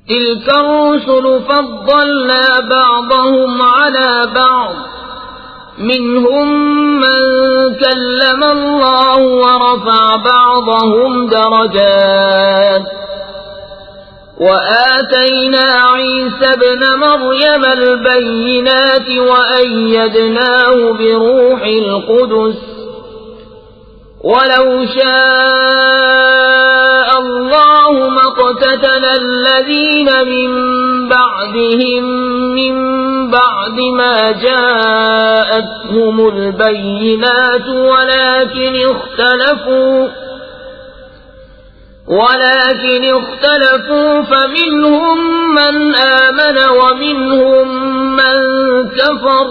تلك الرسل فضلنا بعضهم على بعض منهم من كلم الله ورفع بعضهم درجات وآتينا عيسى ابن مريم البينات وأيدناه بروح القدس ولو شاء الله ما اقتتل الذين من بعدهم من بعد ما جاءتهم البينات ولكن اختلفوا فمنهم من آمن ومنهم من كفر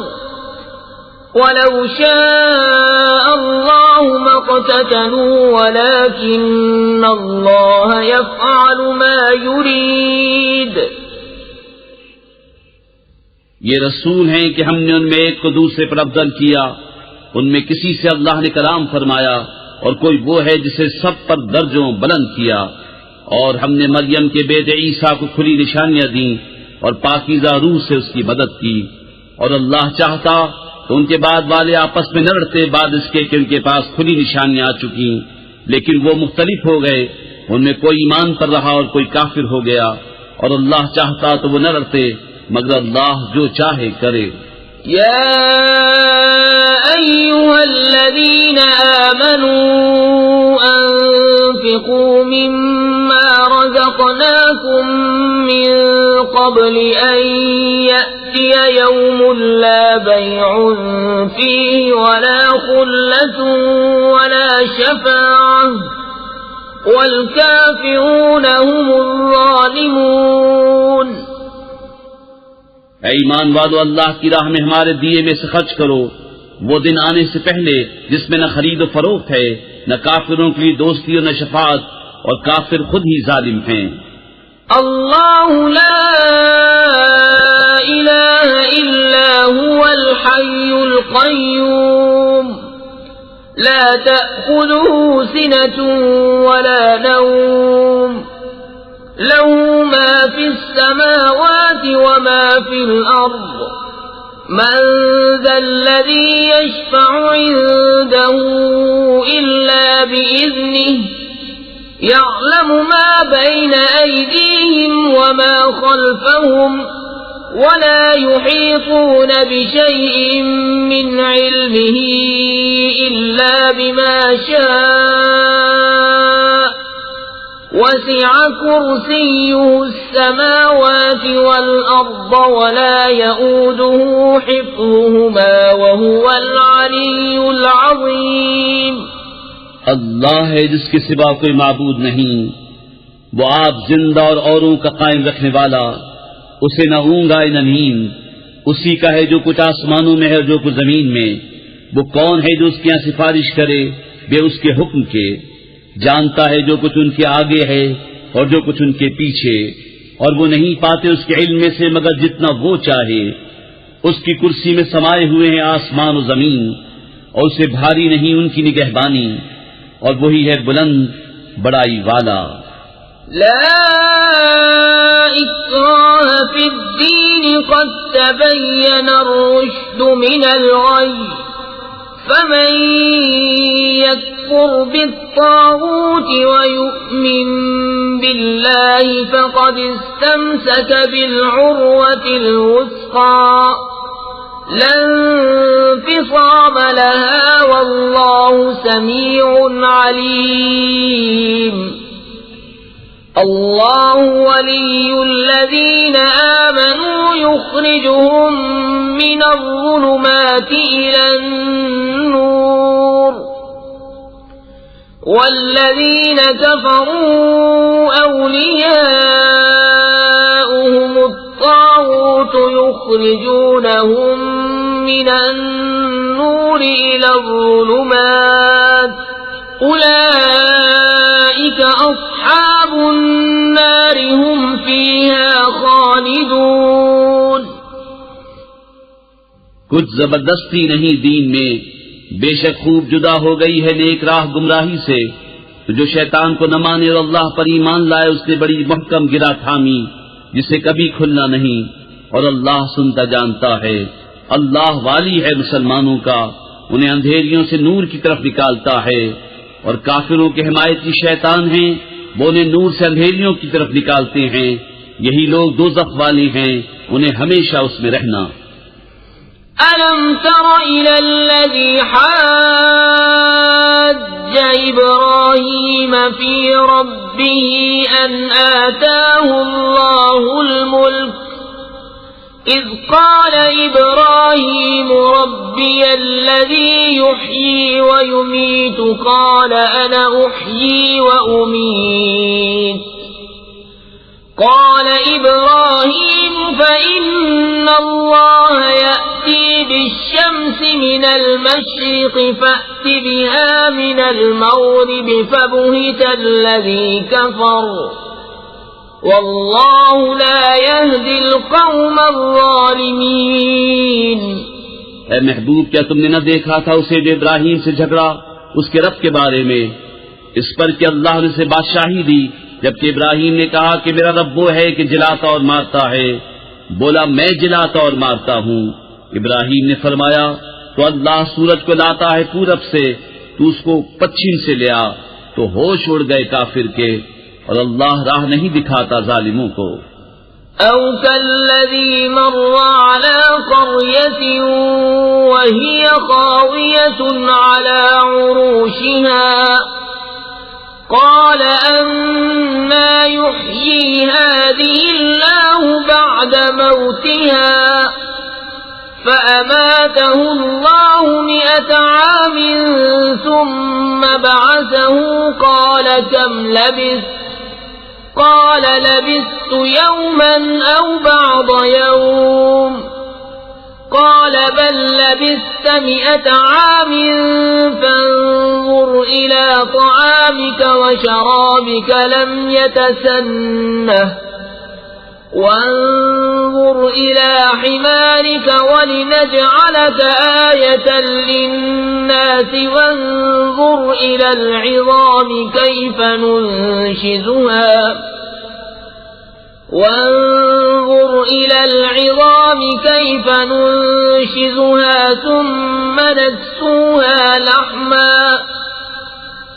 ولو شاء الله ما اقتتلوا ولكن الله يفعل ما يريد. یہ رسول ہیں کہ ہم نے ان میں ایک کو دوسرے پر افضل کیا، ان میں کسی سے اللہ نے کلام فرمایا اور کوئی وہ ہے جسے سب پر درجوں بلند کیا، اور ہم نے مریم کے بیٹے عیسیٰ کو کھلی نشانیاں دیں اور پاکیزہ روح سے اس کی مدد کی، اور اللہ چاہتا تو ان کے بعد والے آپس میں نہ لڑتے بعد اس کے کہ ان کے پاس کھلی نشانیاں آ چکی، لیکن وہ مختلف ہو گئے، ان میں کوئی ایمان پر رہا اور کوئی کافر ہو گیا، اور اللہ چاہتا تو وہ نہ لڑتے مگر اللہ جو چاہے کرے. يا أيها الذين آمنوا أنفقوا مما رزقناكم من قبل أن يأتي يوم لا بيع فيه ولا خلة ولا شفاعة والكافرون هم الظالمون. اے ایمان والو، اللہ کی راہ میں ہمارے دیے میں سے خرچ کرو وہ دن آنے سے پہلے جس میں نہ خرید و فروخت ہے، نہ کافروں کے لیے دوستی اور نہ شفاعت، اور کافر خود ہی ظالم ہیں. اللہ لا الہ الا هو الحی القیوم لا تأخذه سنة ولا نوم له ما في السماوات وما في الأرض من ذا الذي يشفع عنده إلا بإذنه يعلم ما بين أيديهم وما خلفهم ولا يحيطون بشيء من علمه إلا بما شاء وسع كرسيه السماوات والأرض ولا يؤوده حفظهما وهو العلي العظيم. اللہ ہے جس کے سوا کوئی معبود نہیں، وہ آپ زندہ اور اوروں کا قائم رکھنے والا، اسے نہ اونگ آئے نہ نیند، اسی کا ہے جو کچھ آسمانوں میں ہے اور جو کچھ زمین میں. وہ کون ہے جو اس کے یہاں سفارش کرے بے اس کے حکم کے؟ جانتا ہے جو کچھ ان کے آگے ہے اور جو کچھ ان کے پیچھے، اور وہ نہیں پاتے اس کے علم میں سے مگر جتنا وہ چاہے. اس کی کرسی میں سمائے ہوئے ہیں آسمان و زمین، اور اسے بھاری نہیں ان کی نگہبانی، اور وہی ہے بلند بڑائی والا. لا اکراہ فی الدین قد تبین الرشد من الغی فمن يكفر بالطاغوت ويؤمن بالله فقد استمسك بالعروة الوثقى لا انفصام لها والله سميع عليم. الله ولي الذين آمنوا يخرجهم من الظلمات إلى النور والذين كفروا أولياؤهم الطاغوت يخرجونهم من النور إلى الظلمات أولئك أصحاب النار هم فيها خالدون. کچھ زبردستی نہیں دین میں، بے شک خوب جدا ہو گئی ہے نیک راہ گمراہی سے. تو جو شیطان کو نہ مانے اور اللہ پر ایمان لائے اس نے بڑی محکم گرا تھامی، جسے کبھی کھلنا نہیں، اور اللہ سنتا جانتا ہے۔ اللہ والی ہے مسلمانوں کا، انہیں اندھیریوں سے نور کی طرف نکالتا ہے، اور کافروں کے حمایتی شیطان ہیں، وہ انہیں نور سے اندھیریوں کی طرف نکالتے ہیں، یہی لوگ دوزخ والے ہیں، انہیں ہمیشہ اس میں رہنا۔ أَلَمْ تَرَ إِلَى الَّذِي حَاجَّ إِبْرَاهِيمَ فِي رَبِّهِ أَنْ آتَاهُ اللَّهُ الْمُلْكَ إِذْ قَالَ إِبْرَاهِيمُ رَبِّيَ الَّذِي يُحْيِي وَيُمِيتُ قَالَ أَنَا أُحْيِي وَأُمِيتُ قال إبراهيم فإن الله يأتي بالشمس من المشرق فأت بها من المغرب فبهت الذي كفر والله لا يهدي القوم الظالمين۔ اے محبوب، کیا تم نے نہ دیکھا تھا اسے جو ابراہیم سے جھگڑا اس کے رب کے بارے میں، اس پر کہ اللہ نے اسے بادشاہی دی، جبکہ ابراہیم نے کہا کہ میرا رب وہ ہے کہ جلاتا اور مارتا ہے، بولا میں جلاتا اور مارتا ہوں۔ ابراہیم نے فرمایا تو اللہ سورج کو لاتا ہے پورب سے، تو اس کو پچھم سے لیا، تو ہوش اڑ گئے کافر کے، اور اللہ راہ نہیں دکھاتا ظالموں کو۔ أو كالذي مر على قرية وهي خاوية على عروشها قال أنى يحيي هذه الله بعد موتها فأماته الله 100 عام ثم بعثه قال كم لبثت قال لبثت يوما أو بعض يوم قال بل لبثت 100 عام فانظر إلى طعامك وشرابك لم يتسنه وانظر إلى حمارك ولنجعلك آية للناس وانظر إلى العظام كيف ننشزها ثم نكسوها لحما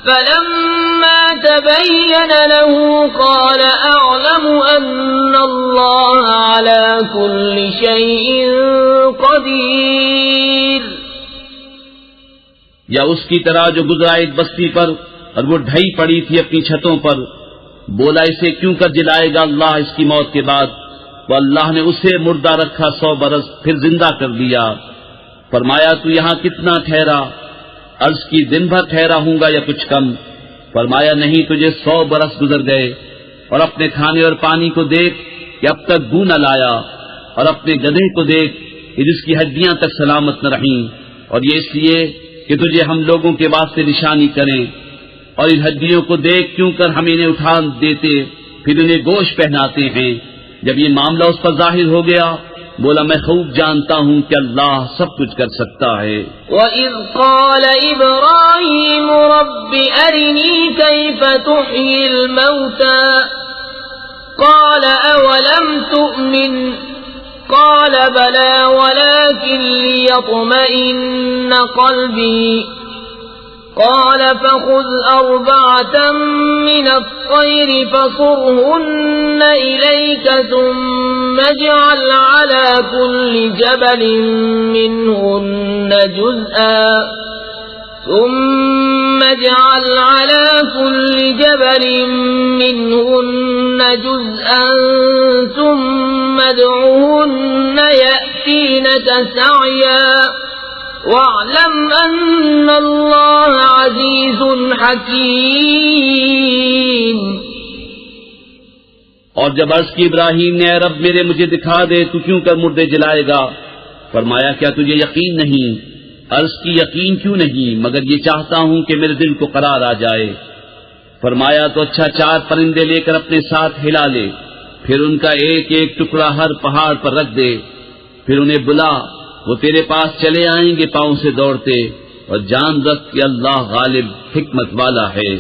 فلما تبين له قال أعلم أن الله على كل شيء قدير۔ یا اس کی طرح جو گزرا ایک بستی پر اور وہ ڈھئی پڑی تھی اپنی چھتوں پر، بولا اسے کیوں کر جلائے گا اللہ اس کی موت کے بعد؟ تو اللہ نے اسے مردہ رکھا 100 برس، پھر زندہ کر دیا۔ فرمایا تو یہاں کتنا ٹھہرا؟ عرض کی دن بھر ٹھہرا ہوں گا یا کچھ کم؟ فرمایا نہیں، تجھے 100 برس گزر گئے۔ اور اپنے کھانے اور پانی کو دیکھ کہ اب تک بو نہ لایا، اور اپنے گدھے کو دیکھ کہ جس کی ہڈیاں تک سلامت نہ رہیں، اور یہ اس لیے کہ تجھے ہم لوگوں کے واسطے نشانی کریں۔ اور ان ہڈیوں کو دیکھ کیوں کر ہم انہیں اٹھا دیتے پھر انہیں گوشت پہناتے ہیں۔ جب یہ معاملہ اس پر ظاہر ہو گیا، بولا میں خوب جانتا ہوں کہ اللہ سب کچھ کر سکتا ہے۔ وَإِذْ قَالَ إِبْرَاهِيمُ رَبِّ أَرِنِي كَيْفَ تُحْيِي الْمَوْتَى قَالَ أَوَلَمْ تُؤْمِنْ قَالَ بَلَى وَلَكِنْ لِيَطْمَئِنَّ قَلْبِي قال فخذ 4 من الطير فصرهن إليك ثم اجعل على كل جبل منهن جزءا ثم ادعهن يأتينك سعيا واعلم ان اللہ عزیز حکیم۔ اور جب عرض کی ابراہیم نے اے رب میرے مجھے دکھا دے تو کیوں کر مردے جلائے گا؟ فرمایا کیا تجھے یقین نہیں؟ عرض کی یقین کیوں نہیں، مگر یہ چاہتا ہوں کہ میرے دل کو قرار آ جائے۔ فرمایا تو اچھا 4 پرندے لے کر اپنے ساتھ ہلا لے، پھر ان کا ایک ایک ٹکڑا ہر پہاڑ پر رکھ دے، پھر انہیں بلا، وہ تیرے پاس چلے آئیں گے پاؤں سے دوڑتے، اور جان رکھ کہ اللہ غالب حکمت والا ہے۔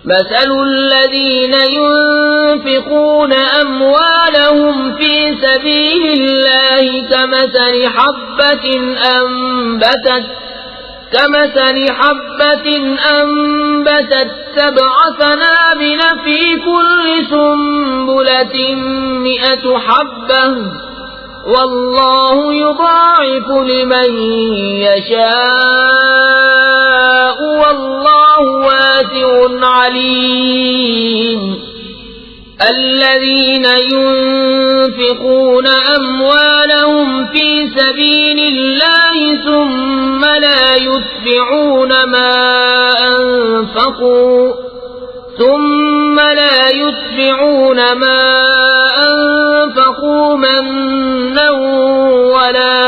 مثل الذين ينفقون أموالهم في سبيل الله كمثل حبة أنبتت 7 سنابل في كل سنبلة 100 حبة والله يضاعف لمن يشاء والله واسع عليم. الذين ينفقون أموالهم في سبيل الله ثم لا يتبعون ما أنفقوا منا ولا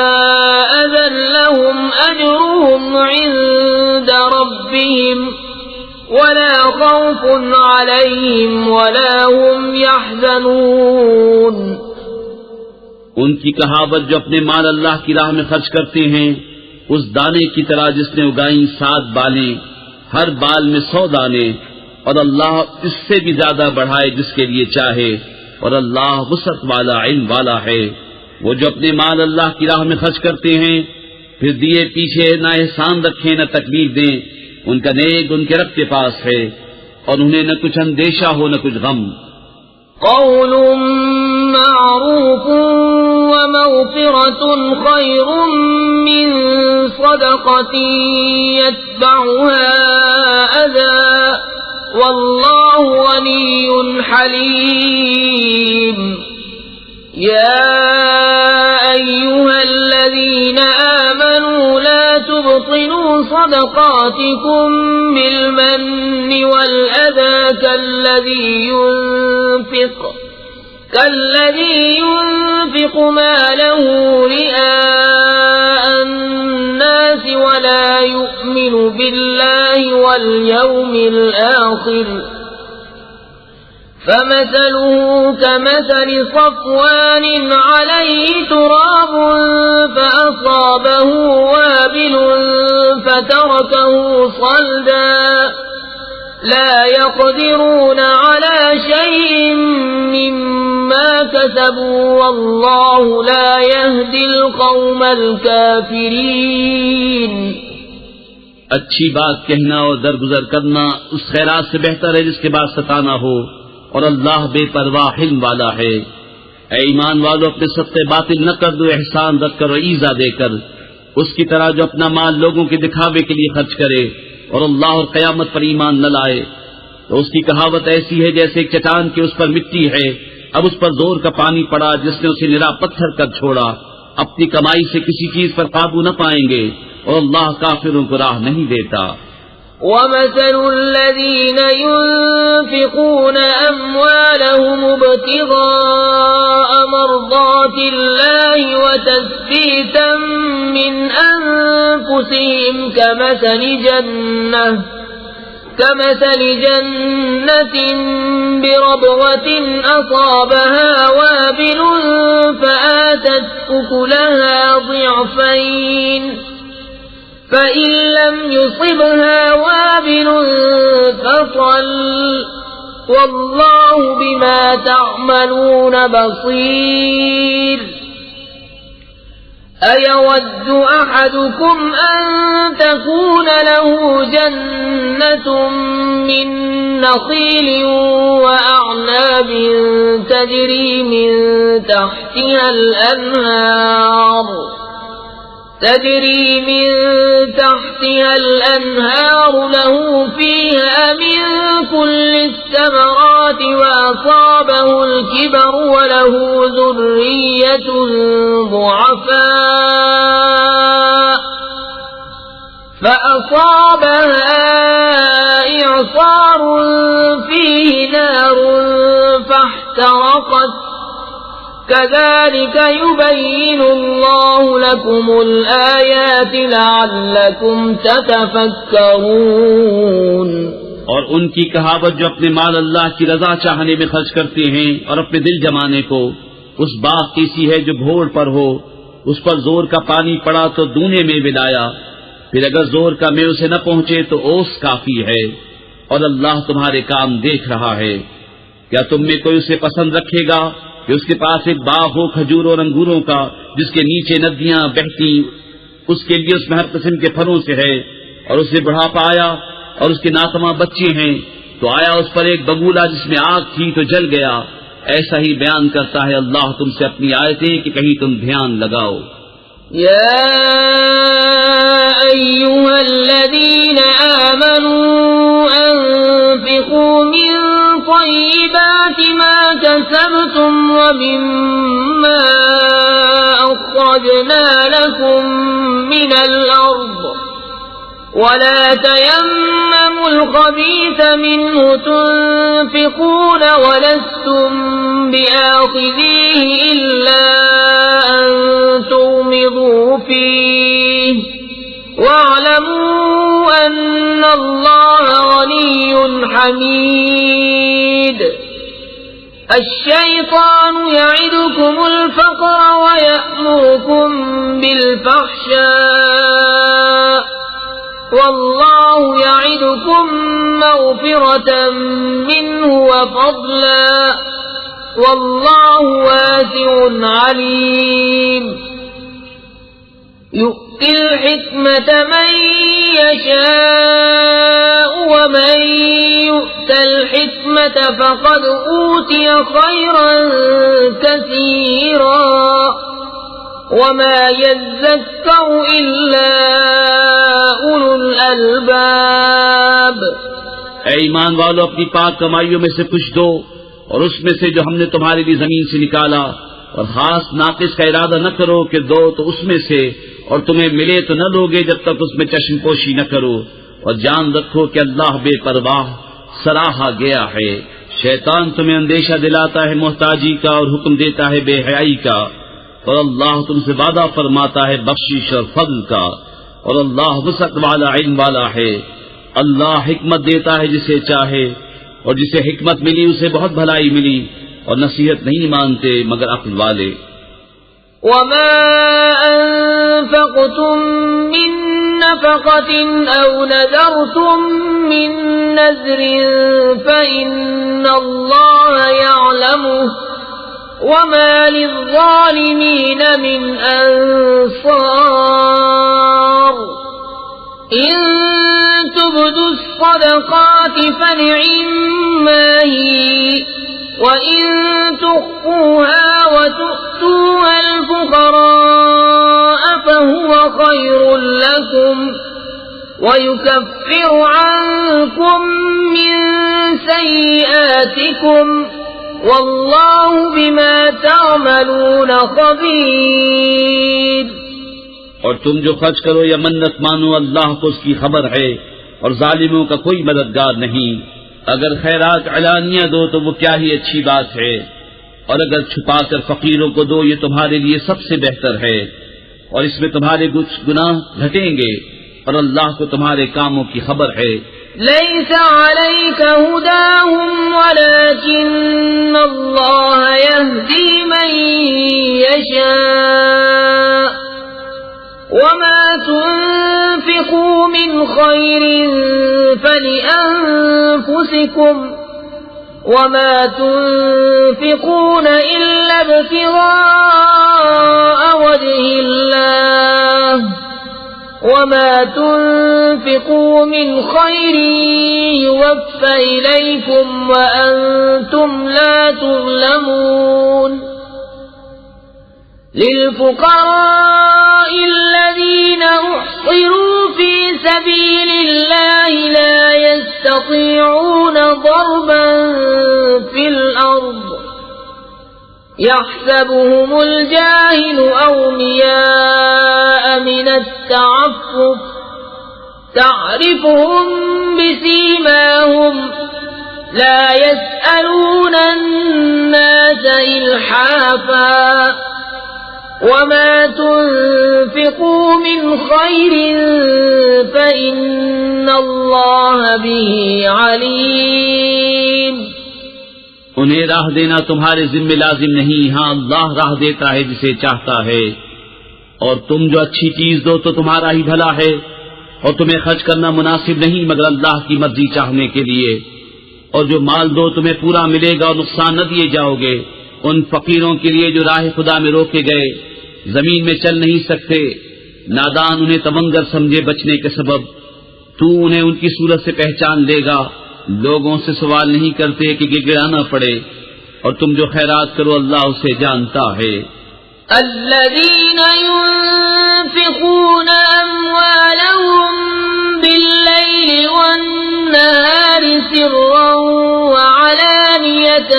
أذى لهم أجرهم عند ربهم ولا خوف عليهم ولا هم يحزنون. ان کی کہاوت جو اپنے مال اللہ کی راہ میں خرچ کرتے ہیں اس دانے کی طرح جس نے اگائیں 7 بالیں، ہر بال میں 100 دانے، اور اللہ اس سے بھی زیادہ بڑھائے جس کے لیے چاہے، اور اللہ وسعت والا علم والا ہے. وہ جو اپنے مال اللہ کی راہ میں خرچ کرتے ہیں پھر دیے پیچھے نہ احسان رکھیں نہ تکلیف دیں، ان کا نیک ان کے رب کے پاس ہے اور انہیں نہ کچھ اندیشہ ہو نہ کچھ غم. قول معروف ومغفرة خير من صدقة يتبعها أذى والله غني حليم. يا أيها الذين آمنوا لا تبطلوا صدقاتكم بالمن والأذى كالذي ينفق ماله رئاء الناس ولا يؤمن بالله واليوم الآخر فمثله كمثل صفوان عليه تراب فأصابه وابل فتركه صلدا لا يقدرون على شيء مما كسبوا والله لا يهدي القوم الكافرين. اچھی بات کہنا اور درگزر کرنا اس خیرات سے بہتر ہے جس کے بعد ستانا ہو، اور اللہ بے پرواہ علم والا ہے. اے ایمان والو، اپنے صدقے باطل نہ کر دو احسان رکھ کر اور ایزا دے کر، اس کی طرح جو اپنا مال لوگوں کے دکھاوے کے لیے خرچ کرے اور اللہ اور قیامت پر ایمان نہ لائے. تو اس کی کہاوت ایسی ہے جیسے ایک چٹان کے اس پر مٹی ہے، اب اس پر زور کا پانی پڑا جس نے اسے نرا پتھر کر چھوڑا. اپنی کمائی سے کسی چیز پر قابو نہ پائیں گے اور اللہ کافروں کو راہ نہیں دیتا. ومثل الذين ينفقون أموالهم ابتغاء مرضات الله وتثبيتا من أنفسهم كمثل جنة بربوة أصابها وابل فآتت أكلها ضعفين فإن لم يصبها وابل فطل والله بما تعملون بصير. أيود أحدكم أن تكون له جنة من نخيل وأعناب تجري من تحتها الأنهار له فيها من كل الثمرات وأصابه الكبر وله ذرية ضعفاء فأصابها إعصار فيه نار فاحترقت كذلك يبين الله لكم الآيات لعلكم تتفكرون. اور ان کی کہاوت جو اپنے مال اللہ کی رضا چاہنے میں خرچ کرتے ہیں اور اپنے دل جمانے کو، اس باغ کی سی ہے جو بھوڑ پر ہو، اس پر زور کا پانی پڑا تو دونے میں ملایا، پھر اگر زور کا میں اسے نہ پہنچے تو اوس کافی ہے، اور اللہ تمہارے کام دیکھ رہا ہے۔ کیا تم میں کوئی اسے پسند رکھے گا کہ اس کے پاس ایک باغ ہو کھجوروں اور انگوروں کا، جس کے نیچے ندیاں بہتی، اس کے لیے اس میں ہر قسم کے پھلوں سے ہے، اور اسے بڑھاپا آیا اور اس کے ناتواں بچے ہیں، تو آیا اس پر ایک بگولا جس میں آگ تھی تو جل گیا۔ ایسا ہی بیان کرتا ہے اللہ تم سے اپنی آیتیں کہ کہیں تم دھیان لگاؤ۔ يا أيها الذين آمنوا أنفقوا من طيبات ما كسبتم ومما أخرجنا لكم من الأرض ولا تيمموا الخبيث منه تنفقون ولستم بآخذيه إلا أن تغمضوا فيه واعلموا أن الله غني حميد الشيطان يعدكم الفقر ويأمركم بالفحشاء والله يعدكم مغفرة منه وفضلا والله واسع عليم يؤتي الحكمة من يشاء ومن يؤت الحكمة فقد أوتي خيرا كثيرا وما يذكر إلا أولو الألباب۔ اے ایمان والو، اپنی پاک کمائیوں میں سے کچھ دو، اور اس میں سے جو ہم نے تمہارے لیے زمین سے نکالا، اور خاص ناقص کا ارادہ نہ کرو کہ دو تو اس میں سے، اور تمہیں ملے تو نہ لوگے جب تک اس میں چشم پوشی نہ کرو، اور جان رکھو کہ اللہ بے پرواہ سراہا گیا ہے۔ شیطان تمہیں اندیشہ دلاتا ہے محتاجی کا اور حکم دیتا ہے بے حیائی کا، اور اللہ تم سے وعدہ فرماتا ہے بخشش اور فضل کا، اور اللہ وسعت والا علم والا ہے۔ اللہ حکمت دیتا ہے جسے چاہے، اور جسے حکمت ملی اسے بہت بھلائی ملی، اور نصیحت نہیں مانتے مگر عقل والے۔ وما أنفقتم من نفقة أو نذرتم من نذر فإن الله يعلمه وما للظالمين من أنصار إن تبدوا الصدقات فنعما هي وإن تخفوها وتؤتوها الفقراء فهو خير لكم ويكفر عنكم من سيئاتكم والله بما تعملون خبير۔ اور تم جو خرچ کرو یا منت مانو، اللہ کو اس کی خبر ہے، اور ظالموں کا کوئی مددگار نہیں۔ اگر خیرات علانیہ دو تو وہ کیا ہی اچھی بات ہے، اور اگر چھپا کر فقیروں کو دو یہ تمہارے لیے سب سے بہتر ہے، اور اس میں تمہارے کچھ گناہ گھٹیں گے، اور اللہ کو تمہارے کاموں کی خبر ہے۔ ليس عليك هداهم ولكن الله يهدي من يشاء وما تنفقوا من خير فلأنفسكم وما تنفقون إلا ابتغاء وجه الله وما تنفقوا من خير يوفى إليكم وأنتم لا تظلمون للفقراء الذين أحصروا في سبيل الله لا يستطيعون ضربا في الأرض يحسبهم الجاهل أغنياء من التعفف تعرفهم بسيماهم لا يسألون الناس إلحافا وما تنفقوا من خير فإن الله به عليم۔ انہیں راہ دینا تمہارے ذمہ لازم نہیں، ہاں اللہ راہ دیتا ہے جسے چاہتا ہے، اور تم جو اچھی چیز دو تو تمہارا ہی بھلا ہے، اور تمہیں خرچ کرنا مناسب نہیں مگر اللہ کی مرضی چاہنے کے لیے، اور جو مال دو تمہیں پورا ملے گا اور نقصان نہ دیے جاؤ گے۔ ان فقیروں کے لیے جو راہ خدا میں روکے گئے، زمین میں چل نہیں سکتے، نادان انہیں تمنگر سمجھے بچنے کے سبب، تو انہیں ان کی صورت سے پہچان لے گا۔ لوگوں سے سوال نہیں کرتے کہ گڑگڑانا پڑے، اور تم جو خیرات کرو اللہ اسے جانتا ہے۔ الذين ينفقون أموالهم بالليل والنهار سرا وعلانية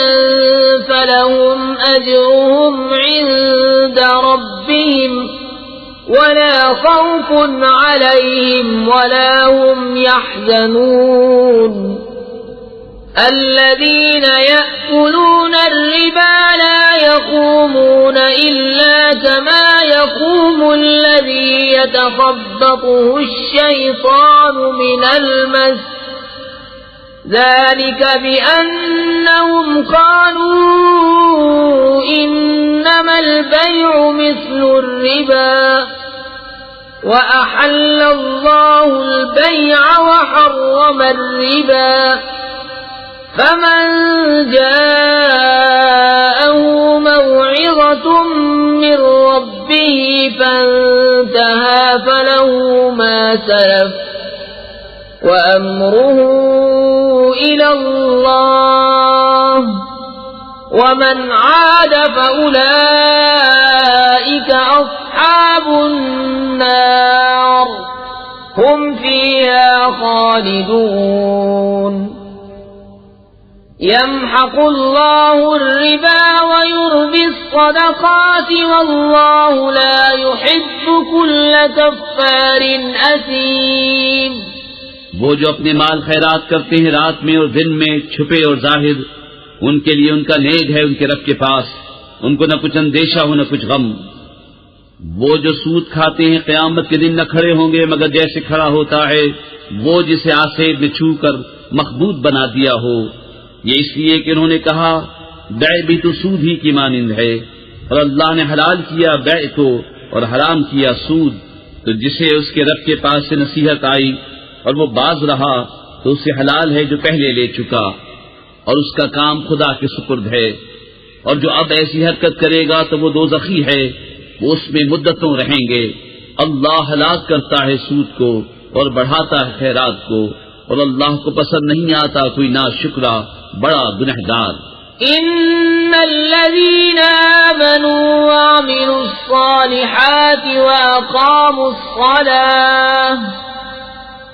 فلهم أجرهم عند ربهم ولا خوف عليهم ولا هم يحزنون الذين يأكلون الربا لا يقومون إلا كما يقوم الذي يتخبطه الشيطان من المس ذلك بأنهم قالوا إنما البيع مثل الربا وأحل الله البيع وحرم الربا فمن جاءه موعظة من ربه فانتهى فله ما سلف وأمره إلى الله ومن عاد فأولئك أصحاب النار هم فيها خالدون يمحق الله الربا ويربي الصدقات والله لا يحب كل كفار أثيم۔ وہ جو اپنے مال خیرات کرتے ہیں رات میں اور دن میں، چھپے اور ظاہر، ان کے لیے ان کا نیک ہے ان کے رب کے پاس، ان کو نہ کچھ اندیشہ ہو نہ کچھ غم۔ وہ جو سود کھاتے ہیں قیامت کے دن نہ کھڑے ہوں گے مگر جیسے کھڑا ہوتا ہے وہ جسے آسیب نے چھو کر مخبوط بنا دیا ہو، یہ اس لیے کہ انہوں نے کہا بیع بھی تو سود ہی کی مانند ہے، اور اللہ نے حلال کیا بیع کو اور حرام کیا سود، تو جسے اس کے رب کے پاس سے نصیحت آئی اور وہ باز رہا تو اسے حلال ہے جو پہلے لے چکا، اور اس کا کام خدا کے سپرد ہے، اور جو اب ایسی حرکت کرے گا تو وہ دوزخی ہے، وہ اس میں مدتوں رہیں گے۔ اللہ ہلاک کرتا ہے سود کو اور بڑھاتا ہے خیرات کو، اور اللہ کو پسند نہیں آتا کوئی ناشکرا بڑا گنہگار۔ إن الذين آمنوا وعملوا الصالحات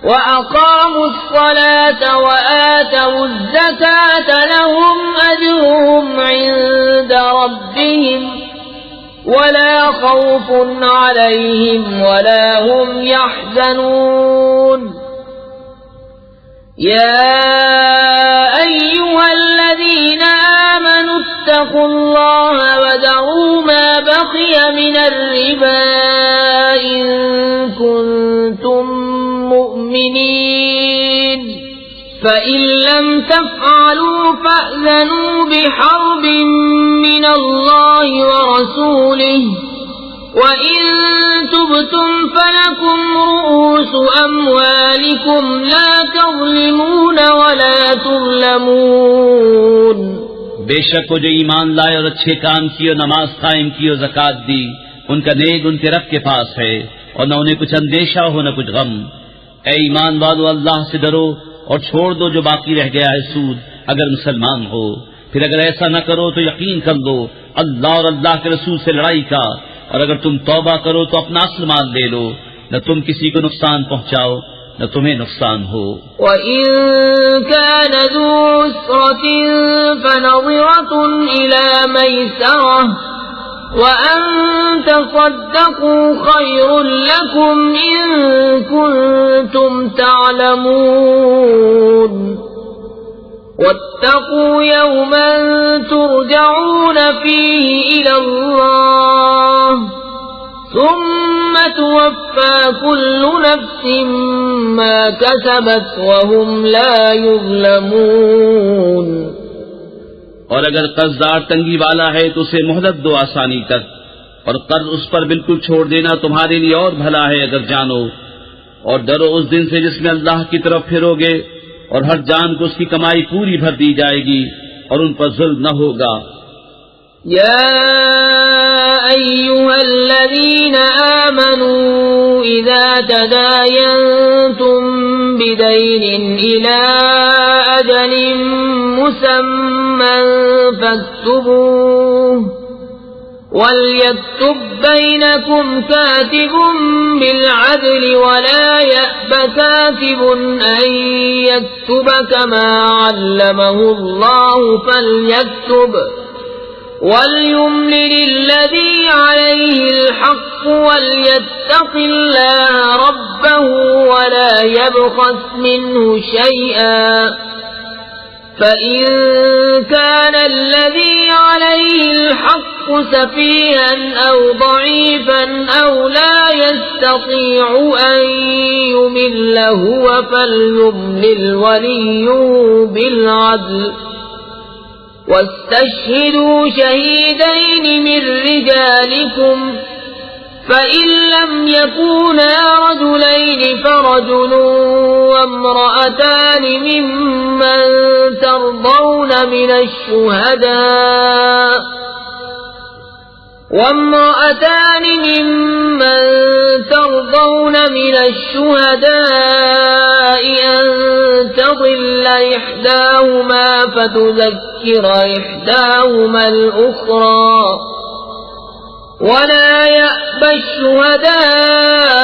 وأقاموا الصلاة وآتوا الزكاة لهم أجرهم عند ربهم ولا خوف عليهم ولا هم يحزنون يا أيها الذين آمنوا اتقوا الله وذروا ما بقي من الربا إن كنتم مؤمنين فإن لم تفعلوا فأذنوا بحرب من الله ورسوله وإن تبتم فلكم رؤوس أموالكم لا تظلمون ولا تظلمون۔ بے شک وہ جو ایمان لائے اور اچھے کام کیے اور نماز قائم کی اور زکات دی، ان کا نیک ان کے رب کے پاس ہے، اور نہ انہیں کچھ اندیشہ ہو نہ کچھ غم۔ اے ایمان والو اللہ سے ڈرو اور چھوڑ دو جو باقی رہ گیا ہے سود اگر مسلمان ہو، پھر اگر ایسا نہ کرو تو یقین کر لو اللہ اور اللہ کے رسول سے لڑائی کا، اور اگر تم توبہ کرو تو اپنا اصل مال لے لو، نہ تم کسی کو نقصان پہنچاؤ نہ تمہیں نقصان ہو۔ وَإِن كَانَ ذُو عُسْرَةٍ فَنَظِرَةٌ إِلَى مَيْسَرَةٍ وَأَن تَصَدَّقُوا خَيْرٌ لَكُمْ إِن كُنتُمْ تَعْلَمُونَ وَاتَّقُوا يَوْمًا تُرْجَعُونَ فِيهِ إِلَى اللَّهِ ثُمَّ تُوَفَّى كُلُّ نَفْسٍ مَا كَسَبَتْ وَهُمْ لَا يُظْلَمُونَ۔ اور اگر قرضدار تنگی والا ہے تو اسے مہلت دو آسانی تک، اور قرض اس پر بالکل چھوڑ دینا تمہارے لیے اور بھلا ہے اگر جانو، اور ڈرو اس دن سے جس میں اللہ کی طرف پھرو گے اور ہر جان کو اس کی کمائی پوری بھر دی جائے گی اور ان پر ظلم نہ ہوگا۔ يا أيها الذين آمنوا إذا تداينتم بدين إلى أجل مسمى فاكتبوه وليكتب بينكم كاتب بالعدل ولا يأب كاتب أن يكتب كما علمه الله فليكتب وليملل الذي عليه الحق وليتق الله ربه ولا يبخس منه شيئا فإن كان الذي عليه الحق سفيها أو ضعيفا أو لا يستطيع أن يمل هو فليملل وليه بالعدل واستشهدوا شهيدين من رجالكم فإن لم يكونا رجلين فرجل وامرأتان ممن ترضون من الشهداء أن تضل إحداهما فتذكر إحداهما الأخرى ولا يأبى الشهداء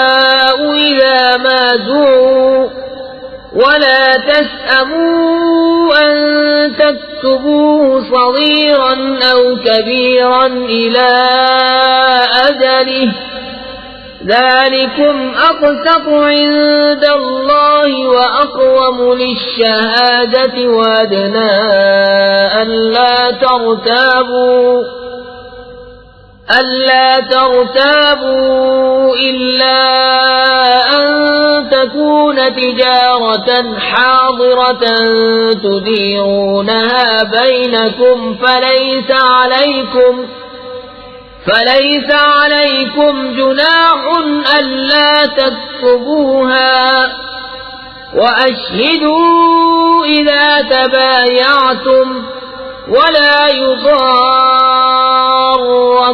إذا ما دعوا ولا تسأموا أن تكتبوه صغيرا أو كبيرا إلى أجله ذلكم أقسط عند الله وأقوم للشهادة وأدنى ألا ترتابوا إلا أن تكون تجارة حاضرة تديرونها بينكم فليس عليكم جناح ألا تكتبوها وأشهدوا إذا تبايعتم ولا يضار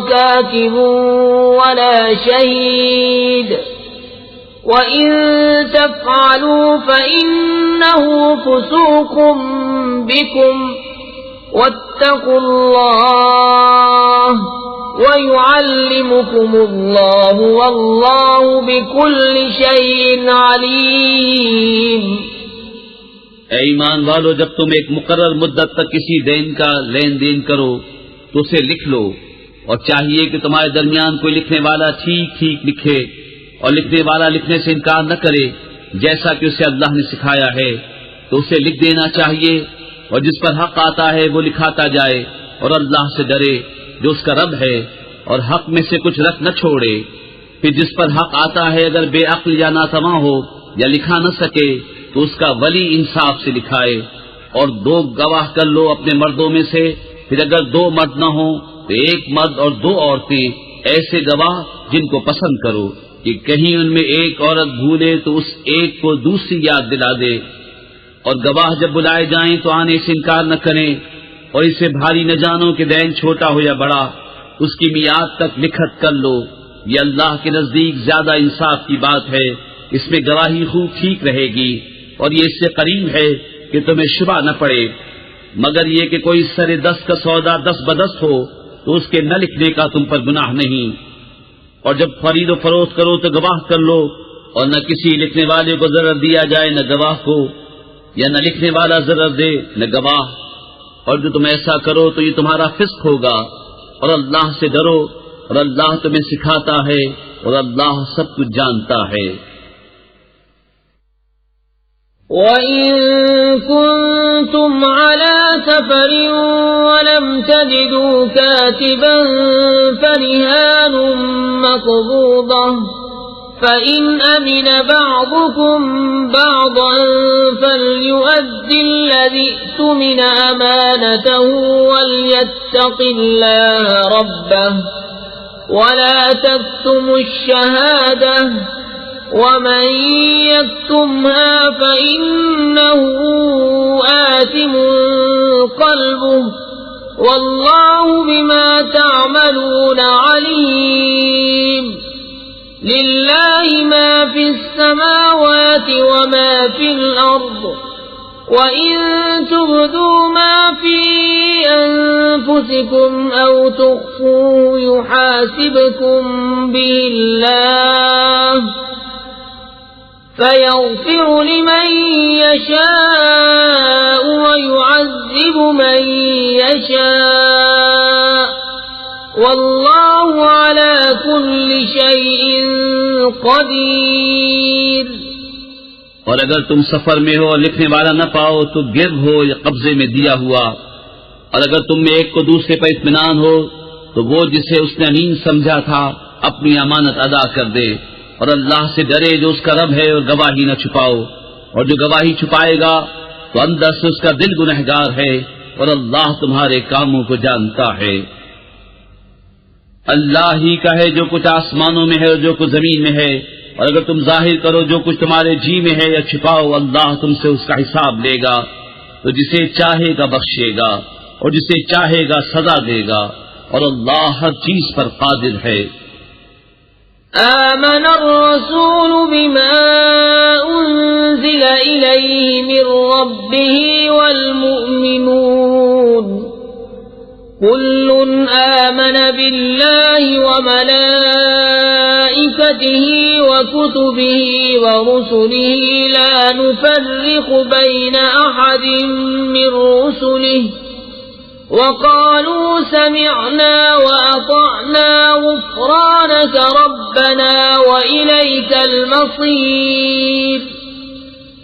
كاتب ولا شهيد وإن تفعلوا فإنه فسوق بكم واتقوا الله ويعلمكم الله والله بكل شيء عليم۔ اے ایمان والو، جب تم ایک مقرر مدت تک کسی دین کا لین دین کرو تو اسے لکھ لو، اور چاہیے کہ تمہارے درمیان کوئی لکھنے والا ٹھیک ٹھیک لکھے اور لکھنے والا لکھنے سے انکار نہ کرے جیسا کہ اسے اللہ نے سکھایا ہے، تو اسے لکھ دینا چاہیے، اور جس پر حق آتا ہے وہ لکھاتا جائے اور اللہ سے ڈرے جو اس کا رب ہے، اور حق میں سے کچھ رکھ نہ چھوڑے۔ پھر جس پر حق آتا ہے اگر بے عقل یا ناتواں ہو یا لکھا نہ سکے تو اس کا ولی انصاف سے لکھائے، اور 2 گواہ کر لو اپنے مردوں میں سے، پھر اگر 2 مرد نہ ہوں تو 1 مرد اور 2 عورتیں، ایسے گواہ جن کو پسند کرو کہ کہیں ان میں ایک عورت بھولے تو اس ایک کو دوسری یاد دلا دے۔ اور گواہ جب بلائے جائیں تو آنے سے انکار نہ کریں، اور اسے بھاری نہ جانو کہ دین چھوٹا ہو یا بڑا، اس کی میعاد تک لکھت کر لو، یہ اللہ کے نزدیک زیادہ انصاف کی بات ہے، اس میں گواہی خوب ٹھیک رہے گی، اور یہ اس سے قریب ہے کہ تمہیں شبہ نہ پڑے، مگر یہ کہ کوئی سر دست کا سودا دست بدست ہو تو اس کے نہ لکھنے کا تم پر گناہ نہیں۔ اور جب خرید و فروخت کرو تو گواہ کر لو، اور نہ کسی لکھنے والے کو ضرر دیا جائے نہ گواہ کو، یا نہ لکھنے والا ضرر دے نہ گواہ، اور جو تم ایسا کرو تو یہ تمہارا فسق ہوگا، اور اللہ سے ڈرو، اور اللہ تمہیں سکھاتا ہے، اور اللہ سب کچھ جانتا ہے۔ وَإِن كُنتُمْ عَلَى سَفَرٍ وَلَمْ تَجِدُوا كَاتِبًا فَرِهَانٌ مَّقْبُوضَةٌ فَإِنْ أَمِنَ بَعْضُكُمْ بَعْضًا فَلْيُؤَدِّ الَّذِي اؤْتُمِنَ أَمَانَتَهُ وَلْيَتَّقِ اللَّهَ رَبَّهُ وَلَا تَكْتُمُوا الشَّهَادَةَ ومن يكتمها فإنه آثم قلبه والله بما تعملون عليم لله ما في السماوات وما في الأرض وإن تبدوا ما في أنفسكم أو تخفوه يحاسبكم به الله فيغفر لمن يشاء ويعذب من يشاء والله على كل شيء قدير. اور اگر تم سفر میں ہو اور لکھنے والا نہ پاؤ تو گرد ہو یا قبضے میں دیا ہوا، اور اگر تم میں ایک کو دوسرے پر اطمینان ہو تو وہ جسے اس نے امین سمجھا تھا اپنی امانت ادا کر دے، اور اللہ سے ڈرے جو اس کا رب ہے، اور گواہی نہ چھپاؤ، اور جو گواہی چھپائے گا تو اندر سے اس کا دل گنہگار ہے، اور اللہ تمہارے کاموں کو جانتا ہے. اللہ ہی کا ہے جو کچھ آسمانوں میں ہے اور جو کچھ زمین میں ہے، اور اگر تم ظاہر کرو جو کچھ تمہارے جی میں ہے یا چھپاؤ اللہ تم سے اس کا حساب لے گا، تو جسے چاہے گا بخشے گا اور جسے چاہے گا سزا دے گا، اور اللہ ہر چیز پر قادر ہے. آمن الرسول بما أنزل إليه من ربه والمؤمنون كل آمن بالله وملائكته وكتبه ورسله لا نفرق بين أحد من رسله وقالوا سمعنا وأطعنا غفرانك ربنا وإليك المصير.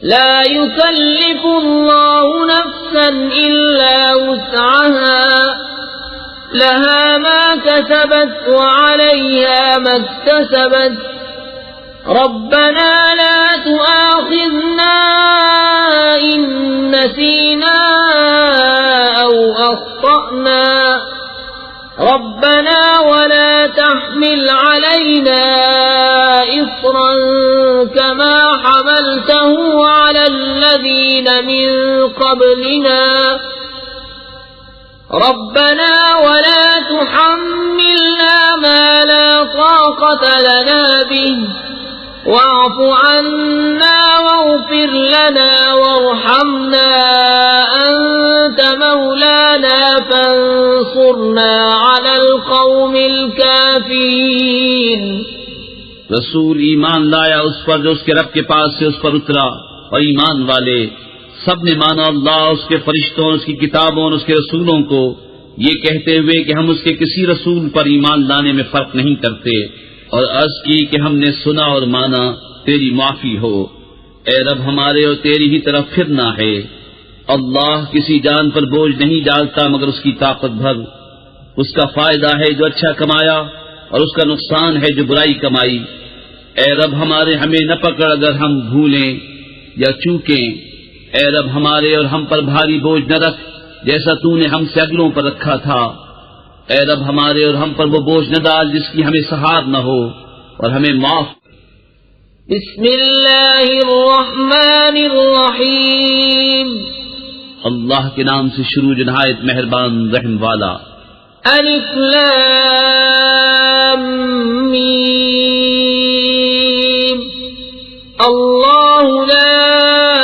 لا يكلف الله نفسا إلا وسعها لها ما كسبت وعليها ما اكتسبت ربنا لا تؤاخذنا إن نسينا أو أخطأنا ربنا ولا تحمل علينا إصرا كما حملته على الذين من قبلنا ربنا ولا تحملنا ما لا طاقة لنا به واعف عنا واغفر لنا وارحمنا أنت مولانا فانصرنا على القوم الكافرين. رسول ایمان لایا اس پر جو اس کے رب کے پاس سے اس پر اترا، اور ایمان والے سب نے مانا اللہ، اس کے فرشتوں، اس کی کتابوں اور اس کے رسولوں کو، یہ کہتے ہوئے کہ ہم اس کے کسی رسول پر ایمان لانے میں فرق نہیں کرتے، اور عرض کی کہ ہم نے سنا اور مانا، تیری معافی ہو اے رب ہمارے، اور تیری ہی طرف پھرنا ہے. اللہ کسی جان پر بوجھ نہیں ڈالتا مگر اس کی طاقت بھر، اس کا فائدہ ہے جو اچھا کمایا اور اس کا نقصان ہے جو برائی کمائی. اے رب ہمارے ہمیں نہ پکڑ اگر ہم بھولیں یا چوکیں، اے رب ہمارے اور ہم پر بھاری بوجھ نہ رکھ جیسا تو نے ہم سے اگلوں پر رکھا تھا. اے رب ہمارے اور ہم پر وہ بوجھ نہ ڈال جس کی ہمیں سہار نہ ہو، اور ہمیں معاف. بسم اللہ الرحمن الرحیم. اللہ کے نام سے شروع جو نہایت مہربان رحم والا. الف لام میم. اللہ لا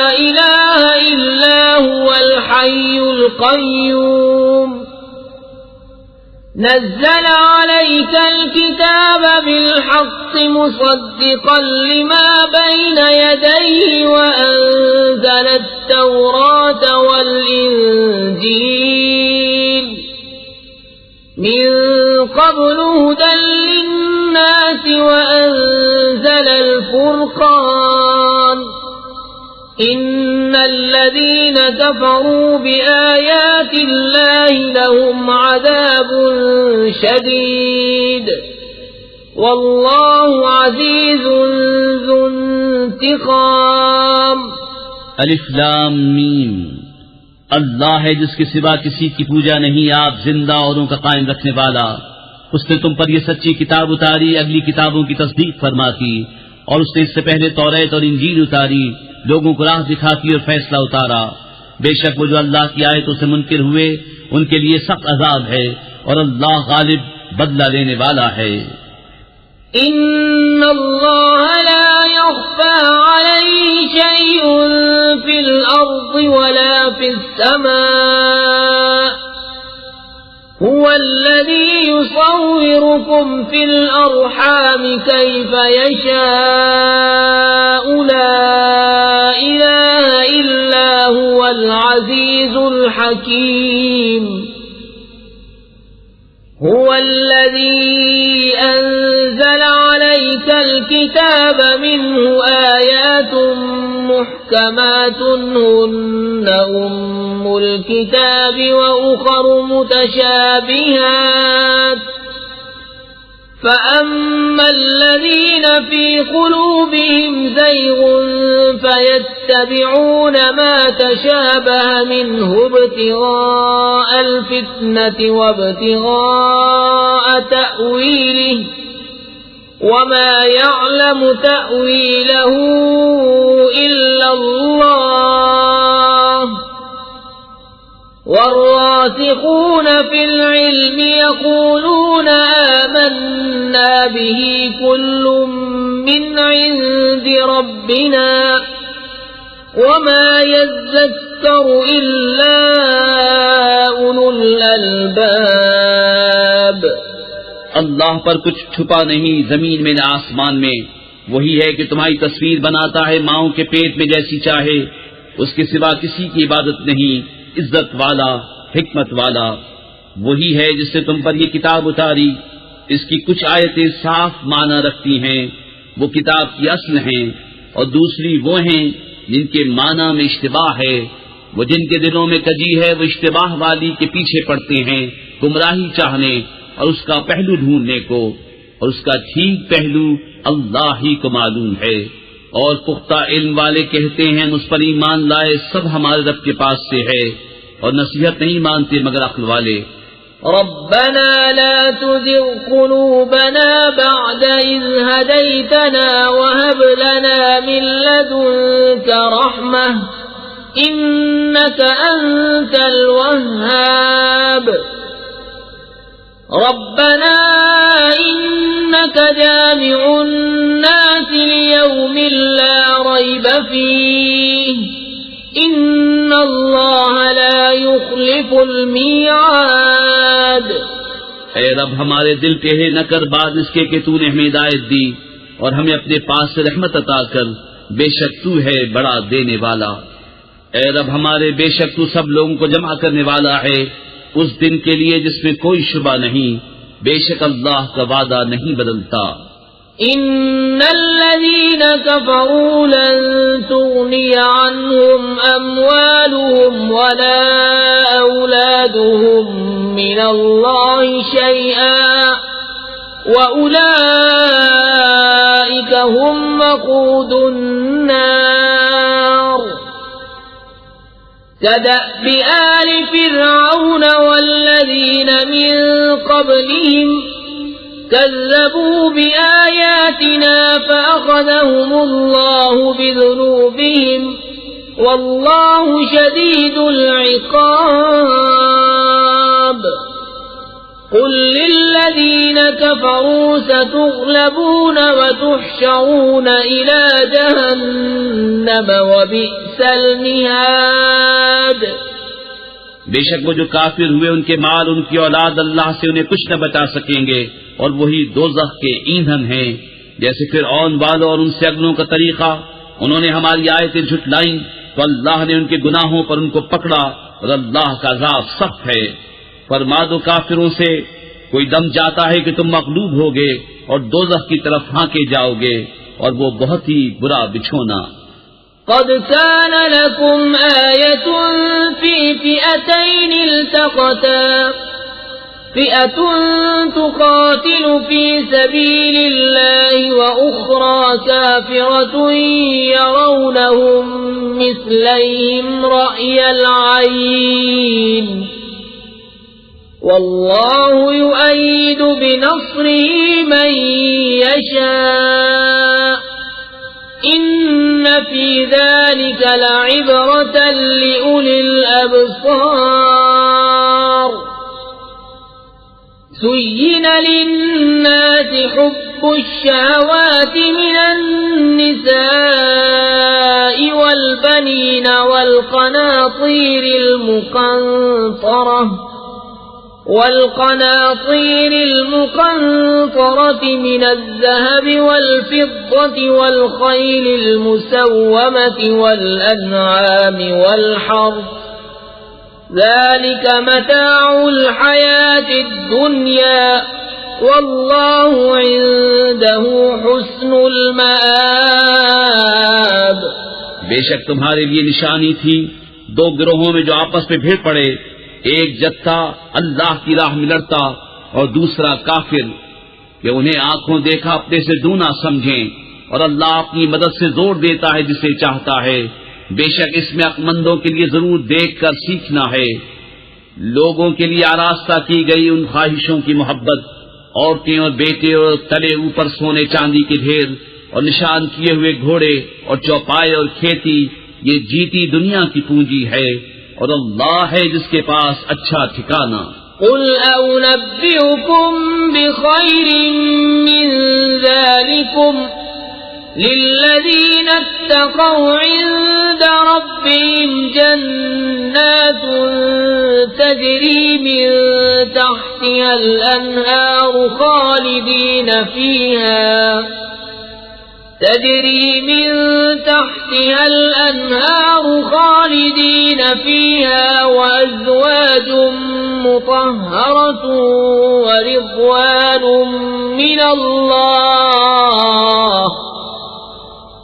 الہ الا هو الحی القیوم نزل عليك الكتاب بالحق مصدقا لما بين يديه وأنزل التوراة والإنجيل من قبل هدى للناس وأنزل الفرقان إن الذين كفروا بآيات الله لهم عذاب شديد والله عزيز ذو انتقام. الف لام میم. اللہ ہے جس کے سوا کسی کی پوجا نہیں، آپ زندہ اوروں کا قائم رکھنے والا. اس نے تم پر یہ سچی کتاب اتاری، اگلی کتابوں کی تصدیق فرما کی، اور اس نے اس سے پہلے توریت اور انجیل اتاری، لوگوں کو راہ دکھاتی اور فیصلہ اتارا۔ بے شک وہ جو اللہ کی آیتوں سے منکر ہوئے ان کے لیے سخت عذاب ہے، اور اللہ غالب بدلہ لینے والا ہے۔ ان اللہ لا يخفى عليه شيء في الارض ولا في السماء هو الذي يصوركم في الارحام كيف يشاء لا اله الا هو العزيز الحكيم هو الذي أنزل عليك الكتاب منه آيات محكمات هن أم الكتاب وأخر متشابهات فأما الذين في قلوبهم زيغ فيتبعون ما تشابه منه ابتغاء الفتنة وابتغاء تأويله وما يعلم تأويله إلا الله والراسخون في العلم يقولون آمنا به كل من عند ربنا وما يذكر إلا أولو الألباب۔ اللہ پر کچھ چھپا نہیں زمین میں نہ آسمان میں، وہی ہے کہ تمہاری تصویر بناتا ہے ماؤں کے پیٹ میں جیسی چاہے، اس کے سوا کسی کی عبادت نہیں، عزت والا حکمت والا وہی ہے جس نے تم پر یہ کتاب اتاری، اس کی کچھ آیتیں صاف معنی رکھتی ہیں، وہ کتاب کی اصل ہیں، اور دوسری وہ ہیں جن کے معنی میں اشتباہ ہے، وہ جن کے دلوں میں کجی ہے وہ اشتباہ والی کے پیچھے پڑتے ہیں گمراہی چاہنے اور اس کا پہلو ڈھونڈنے کو، اور اس کا ٹھیک پہلو اللہ ہی کو معلوم ہے۔ اور پختہ علم والے کہتے ہیں مجھ پر ایمان لائے سب ہمارے رب کے پاس سے ہے، اور نصیحت نہیں مانتے مگر عقل والے۔ ربنا لا تزغ قلوبنا بعد إذ هديتنا وهب لنا من لدنك رحمة إنك أنت الوهاب ربنا إنك جامع الناس ليوم لا ريب فيه إن الله لا يخلف الميعاد۔ اے رب ہمارے دل ٹیڑھے نہ کر بعد اس کے کہ تو نے ہمیں ہدایت دی، اور ہمیں اپنے پاس سے رحمت عطا کر، بے شک تو ہے بڑا دینے والا۔ اے رب ہمارے بے شک تو سب لوگوں کو جمع کرنے والا ہے اس دن کے لیے جس میں کوئی شبہ نہیں، بے شک اللہ کا وعدہ نہیں بدلتا۔ ان الذين كفروا لن تغني عنهم اموالهم ولا اولادهم من الله شيئا واولئك هم وقود النار كدأب آل فرعون والذين من قبلهم كذبوا بآياتنا فأخذهم الله بذنوبهم والله شديد العقاب قل للذين كفروا ستغلبون وتحشرون إلى جهنم وبئس المهاد۔ بے شک وہ جو کافر ہوئے ان کے مال ان کی اولاد اللہ سے انہیں کچھ نہ بچا سکیں گے، اور وہی دوزخ کے ایندھن ہیں۔ جیسے فرعون والوں اور ان سے اگلوں کا طریقہ، انہوں نے ہماری آیتیں جھٹلائیں تو اللہ نے ان کے گناہوں پر ان کو پکڑا، اور اللہ کا عذاب سخت ہے۔ فرما دو کافروں سے کوئی دم جاتا ہے کہ تم مغلوب ہوگے اور دوزخ کی طرف ہانکے جاؤ گے، اور وہ بہت ہی برا بچھونا۔ قد كان لكم آية في فئتين التقتا فئة تقاتل في سبيل الله وأخرى كافرة يرونهم مثليهم رأي العين والله يؤيد بنصره من يشاء إن في ذلك لعبرة لأولي الأبصار زين للناس حب الشهوات من النساء والبنين والقناطير المقنطرة من الذهب والفضة والخيل المسومة والأنعام والحرث ذلك متاع الحياة الدنيا والله عنده حسن المآب. بے شک تمہارے لیے نشانی تھی دو گروہوں میں جو آپس میں بھیڑ پڑے، ایک جتھا اللہ کی راہ میں لڑتا اور دوسرا کافر، کہ انہیں آنکھوں دیکھا اپنے سے دونا سمجھیں، اور اللہ اپنی مدد سے زور دیتا ہے جسے چاہتا ہے. بے شک اس میں عقلمندوں کے لیے ضرور دیکھ کر سیکھنا ہے. لوگوں کے لیے آراستہ کی گئی ان خواہشوں کی محبت، عورتیں اور بیٹے اور تلے اوپر سونے چاندی کے ڈھیر اور نشان کیے ہوئے گھوڑے اور چوپائے اور کھیتی، یہ جیتی دنیا کی پونجی ہے، اور اللہ ہے جس کے پاس اچھا ٹھکانہ. قل أنبئكم بخير من ذلكم للذين اتقوا عند ربهم جنات تجري من تحتها الأنهار خالدين فيها وأزواج مطهرة ورضوان من الله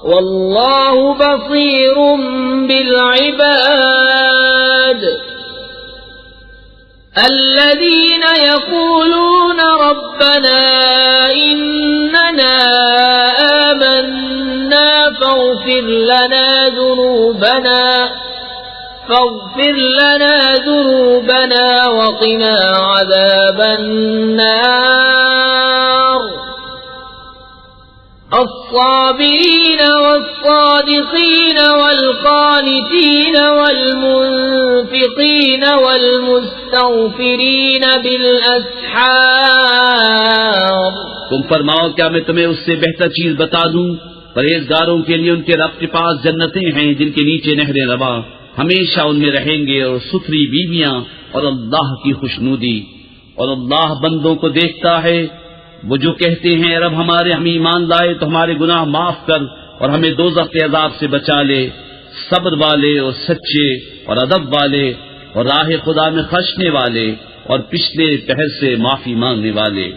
والله بصير بالعباد. الذين يقولون ربنا إننا آمنا فاغفر لنا ذنوبنا وقنا عذاب النار. الصابرين والصادقين والقانتين والمنفقين والمستغفرين بالأسحار. تم فرماؤ کیا میں تمہیں اس سے بہتر چیز بتا دوں؟ پرہیزگاروں کے لیے ان کے رب کے پاس جنتیں ہیں جن کے نیچے نہریں رواں، ہمیشہ ان میں رہیں گے، اور ستھری بیویاں اور اللہ کی خوشنودی. اور اللہ بندوں کو دیکھتا ہے وہ جو کہتے ہیں رب ہمارے ہم ایمان لائے تو ہمارے گناہ معاف کر اور ہمیں دوزخ کے عذاب سے بچا لے. صبر والے اور سچے اور ادب والے اور راہ خدا میں خشنے والے اور پچھلے پہر سے معافی مانگنے والے.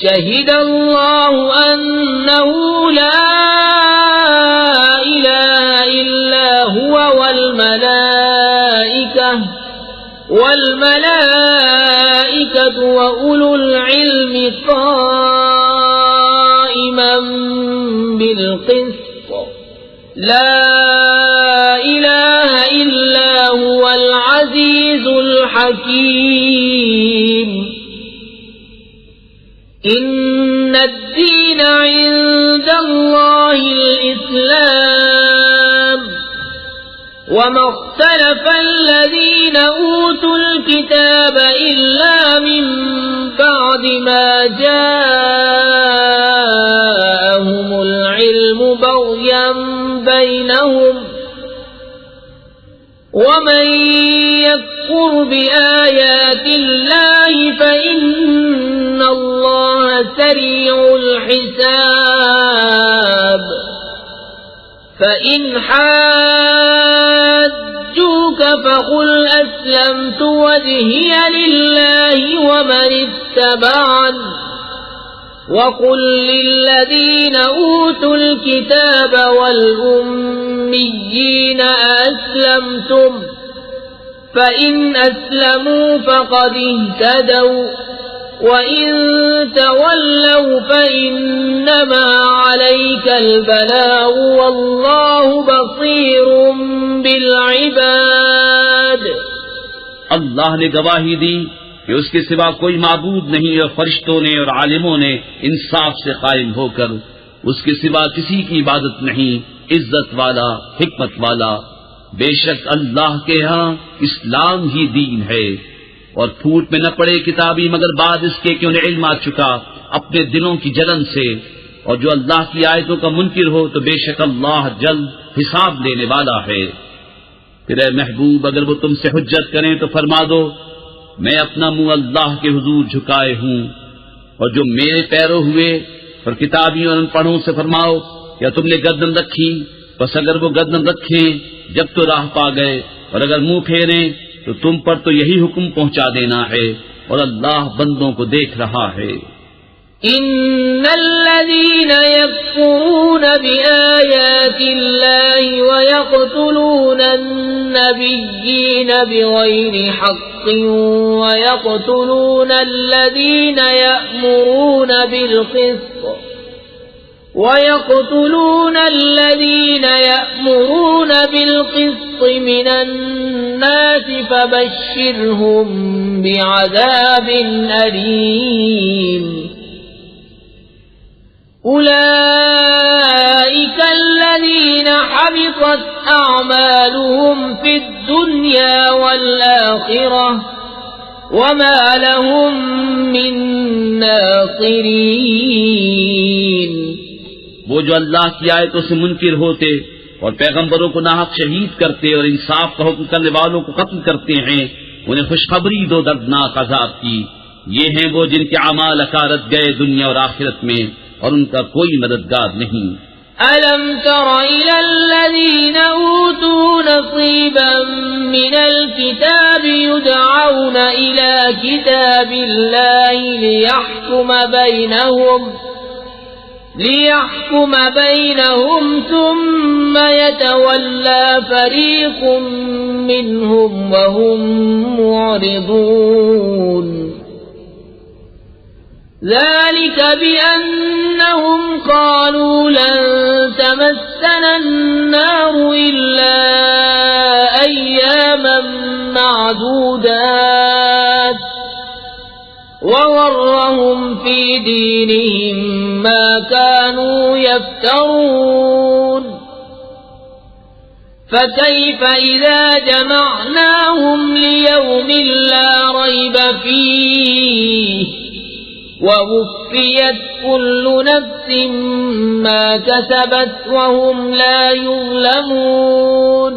شہد اللہ انہ لا الہ الا هو والملائکة وأولو العلم قائما بالقسط لا إله إلا هو العزيز الحكيم. إن الدين عند الله الإسلام وما اختلف الذين أوتوا الكتاب إلا من بعد ما جاءهم العلم بغيا بينهم ومن يكفر بآيات الله فإن الله سريع الحساب. فإن حاجوك فقل أسلمت وجهي لله ومن اتبعني وقل للذين أوتوا الكتاب والأميين أسلمتم فإن أسلموا فقد اهتدوا وَإِن تَوَلَّوْا فَإِنَّمَا عَلَيْكَ الْبَلَاغُ وَاللَّهُ بَصِيرٌ بِالْعِبَادِ. اللہ نے گواہی دی کہ اس کے سوا کوئی معبود نہیں، اور فرشتوں نے اور عالموں نے انصاف سے قائم ہو کر اس کے سوا کسی کی عبادت نہیں عزت والا، حکمت والا۔ بے شک اللہ کے ہاں اسلام ہی دین ہے، اور پھوٹ میں نہ پڑے کتابی مگر بعد اس کے کہ انہیں علم آ چکا اپنے دلوں کی جلن سے، اور جو اللہ کی آیتوں کا منکر ہو تو بے شک اللہ جلد حساب لینے والا ہے۔ پھر اے محبوب اگر وہ تم سے حجت کریں تو فرما دو میں اپنا منہ اللہ کے حضور جھکائے ہوں، اور جو میرے پیرو ہوئے اور کتابیوں اور ان پڑھوں سے فرماؤ یا تم نے گردن رکھی، بس اگر وہ گردن رکھیں جب تو راہ پا گئے، اور اگر منہ پھیریں تو تم پر تو یہی حکم پہنچا دینا ہے، اور اللہ بندوں کو دیکھ رہا ہے۔ إن الذين يكفرون بآيات الله ويقتلون النبيين بغير حق ويقتلون الذين يأمرون بالقسط من الناس فبشرهم بعذاب أليم أولئك الذين حبطت أعمالهم في الدنيا والآخرة وما لهم من ناصرين۔ وہ جو اللہ کی آیتوں سے منکر ہوتے اور پیغمبروں کو ناحق شہید کرتے اور انصاف کا حکم کرنے والوں کو قتل کرتے ہیں، انہیں خوشخبری دو دردناک عذاب کی۔ یہ ہیں وہ جن کے اعمال اکارت گئے دنیا اور آخرت میں، اور ان کا کوئی مددگار نہیں۔ أَلَمْ تَرَ إِلَى الَّذِينَ أُوتُوا نَصِيبًا مِنَ الْكِتَابِ يُدْعَوْنَ إِلَى كِتَابِ اللَّهِ لِيَحْكُمَ بَيْنَهُمْ ثُمَّ يَتَوَلَّى فَرِيقٌ مِّنْهُمْ وَهُمْ مُعْرِضُونَ ذلك بأنهم قالوا لن تمسنا النار إلا أياما معدودات وغرهم في دينهم ما كانوا يفترون فكيف إذا جمعناهم ليوم لا ريب فيه ووفيت كل نفس ما كسبت وهم لا يظلمون۔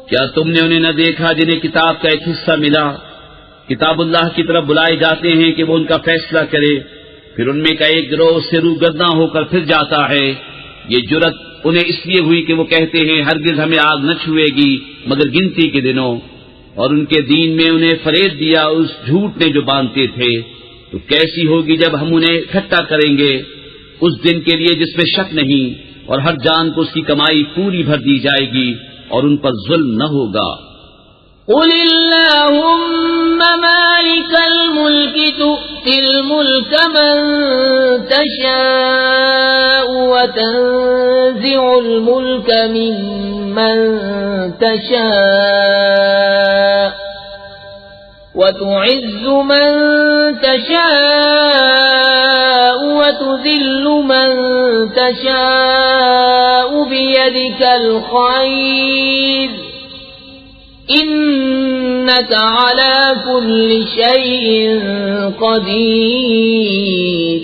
کیا تم نے انہیں نہ دیکھا جنہیں کتاب کا ایک حصہ ملا؟ کتاب اللہ کی طرف بلائے جاتے ہیں کہ وہ ان کا فیصلہ کرے، پھر ان میں کا ایک گروہ سے روگرداں ہو کر پھر جاتا ہے۔ یہ جرت انہیں اس لیے ہوئی کہ وہ کہتے ہیں ہرگز ہمیں آگ نہ چھوئے گی مگر گنتی کے دنوں، اور ان کے دین میں انہیں فریب دیا اس جھوٹ نے جو باندھتے تھے۔ تو کیسی ہوگی جب ہم انہیں اکٹھا کریں گے اس دن کے لیے جس میں شک نہیں، اور ہر جان کو اس کی کمائی پوری بھر دی جائے گی اور ان پر ظلم نہ ہوگا۔ قل اللهم مالك الملك تؤتي الملك من تشاء وتنزع الملك ممن تشاء وتعز من تشاء وتذل من تشاء بيدك الخير إنك على كل شيء قدير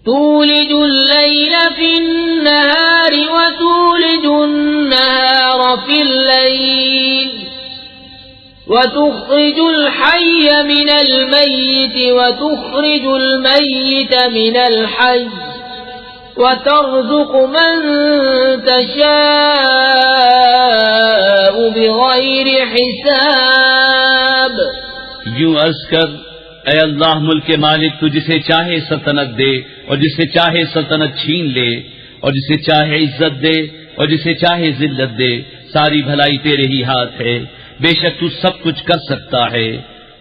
تولج الليل في النهار وتولج النهار في الليل وتخرج الحي من الميت وتخرج الميت من الحي وترزق من تشاء بغير حساب۔ یوں عرض کر اے اللہ ملک مالک تو جسے چاہے سلطنت دے اور جسے چاہے سلطنت چھین لے، اور جسے چاہے عزت دے اور جسے چاہے ذلت دے، ساری بھلائی تیرے ہی ہاتھ ہے۔ بے شک تو سب کچھ کر سکتا ہے۔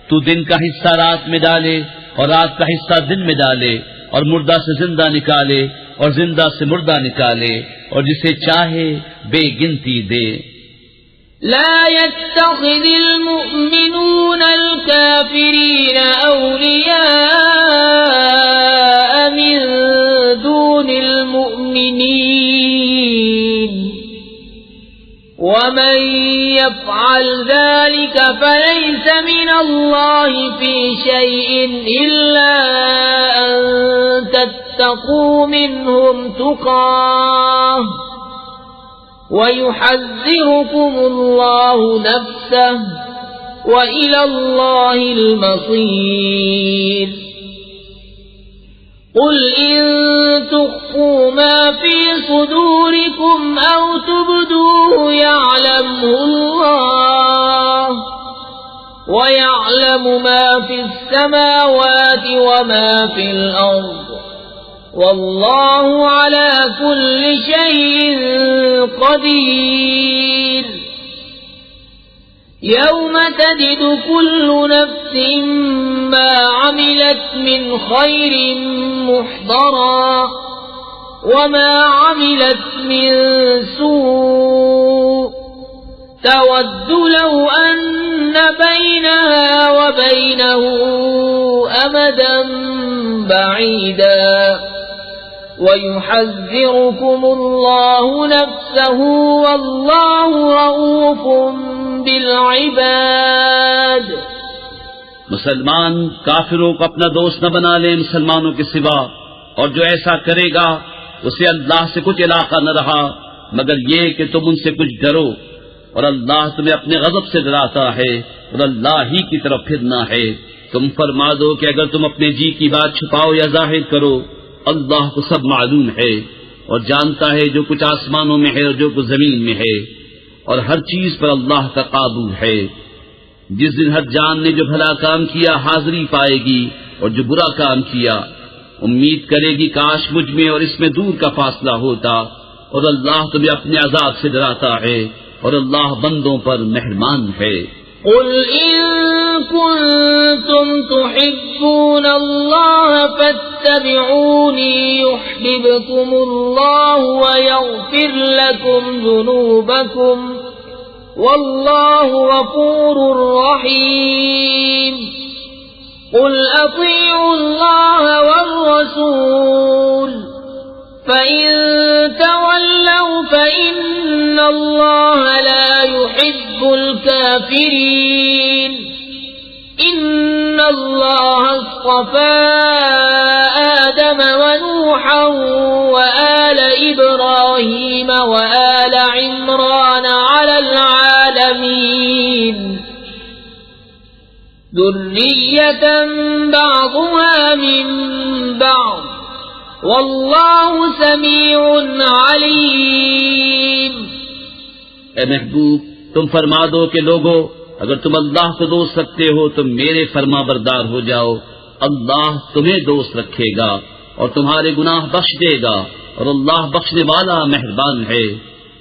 تو دن کا حصہ رات میں ڈالے اور رات کا حصہ دن میں ڈالے، اور مردہ سے زندہ نکالے اور زندہ سے مردہ نکالے، اور جسے چاہے بے گنتی دے۔ لا يتخذ المؤمنون الكافرين أولياء من دون المؤمنين يفعل ذلك فليس من الله في شيء إلا أن تتقوا منهم تقاه ويحذركم الله نفسه وإلى الله المصير قل إن تخفوا ما في صدوركم أو تبدوه يعلمه الله ويعلم ما في السماوات وما في الأرض والله على كل شيء قدير يوم تجد كل نفس ما عملت من خير محضرا وما عملت من سوء تود لو أن بينها وبينه أمدا بعيدا ويحذركم الله نفسه والله رؤوف بالعباد مسلمان کافروں کو اپنا دوست نہ بنا لے مسلمانوں کے سوا، اور جو ایسا کرے گا اسے اللہ سے کچھ علاقہ نہ رہا مگر یہ کہ تم ان سے کچھ ڈرو، اور اللہ تمہیں اپنے غضب سے ڈراتا ہے اور اللہ ہی کی طرف پھرنا ہے۔ تم فرما دو کہ اگر تم اپنے جی کی بات چھپاؤ یا ظاہر کرو، اللہ کو سب معلوم ہے اور جانتا ہے جو کچھ آسمانوں میں ہے اور جو کچھ زمین میں ہے، اور ہر چیز پر اللہ کا قابو ہے۔ جس دن ہر جان نے جو بھلا کام کیا حاضری پائے گی اور جو برا کام کیا امید کرے گی کاش مجھ میں اور اس میں دور کا فاصلہ ہوتا، اور اللہ تمہیں اپنے عذاب سے ڈراتا ہے اور اللہ بندوں پر مہربان ہے۔ قل إن كنتم تحبون الله فاتبعوني يحببكم الله ويغفر لكم ذنوبكم والله غفور رحيم قل أطيعوا الله والرسول فإن تولوا فإن الله لا يحب الكافرين إن الله اصطفى آدم ونوحا وآل إبراهيم وآل عمران على العالمين ذرية بعضها من بعض واللہ سمیع علیم۔ اے محبوب تم فرما دو کہ لوگو اگر تم اللہ کو دوست رکھتے ہو تو میرے فرما بردار ہو جاؤ، اللہ تمہیں دوست رکھے گا اور تمہارے گناہ بخش دے گا اور اللہ بخشنے والا مہربان ہے۔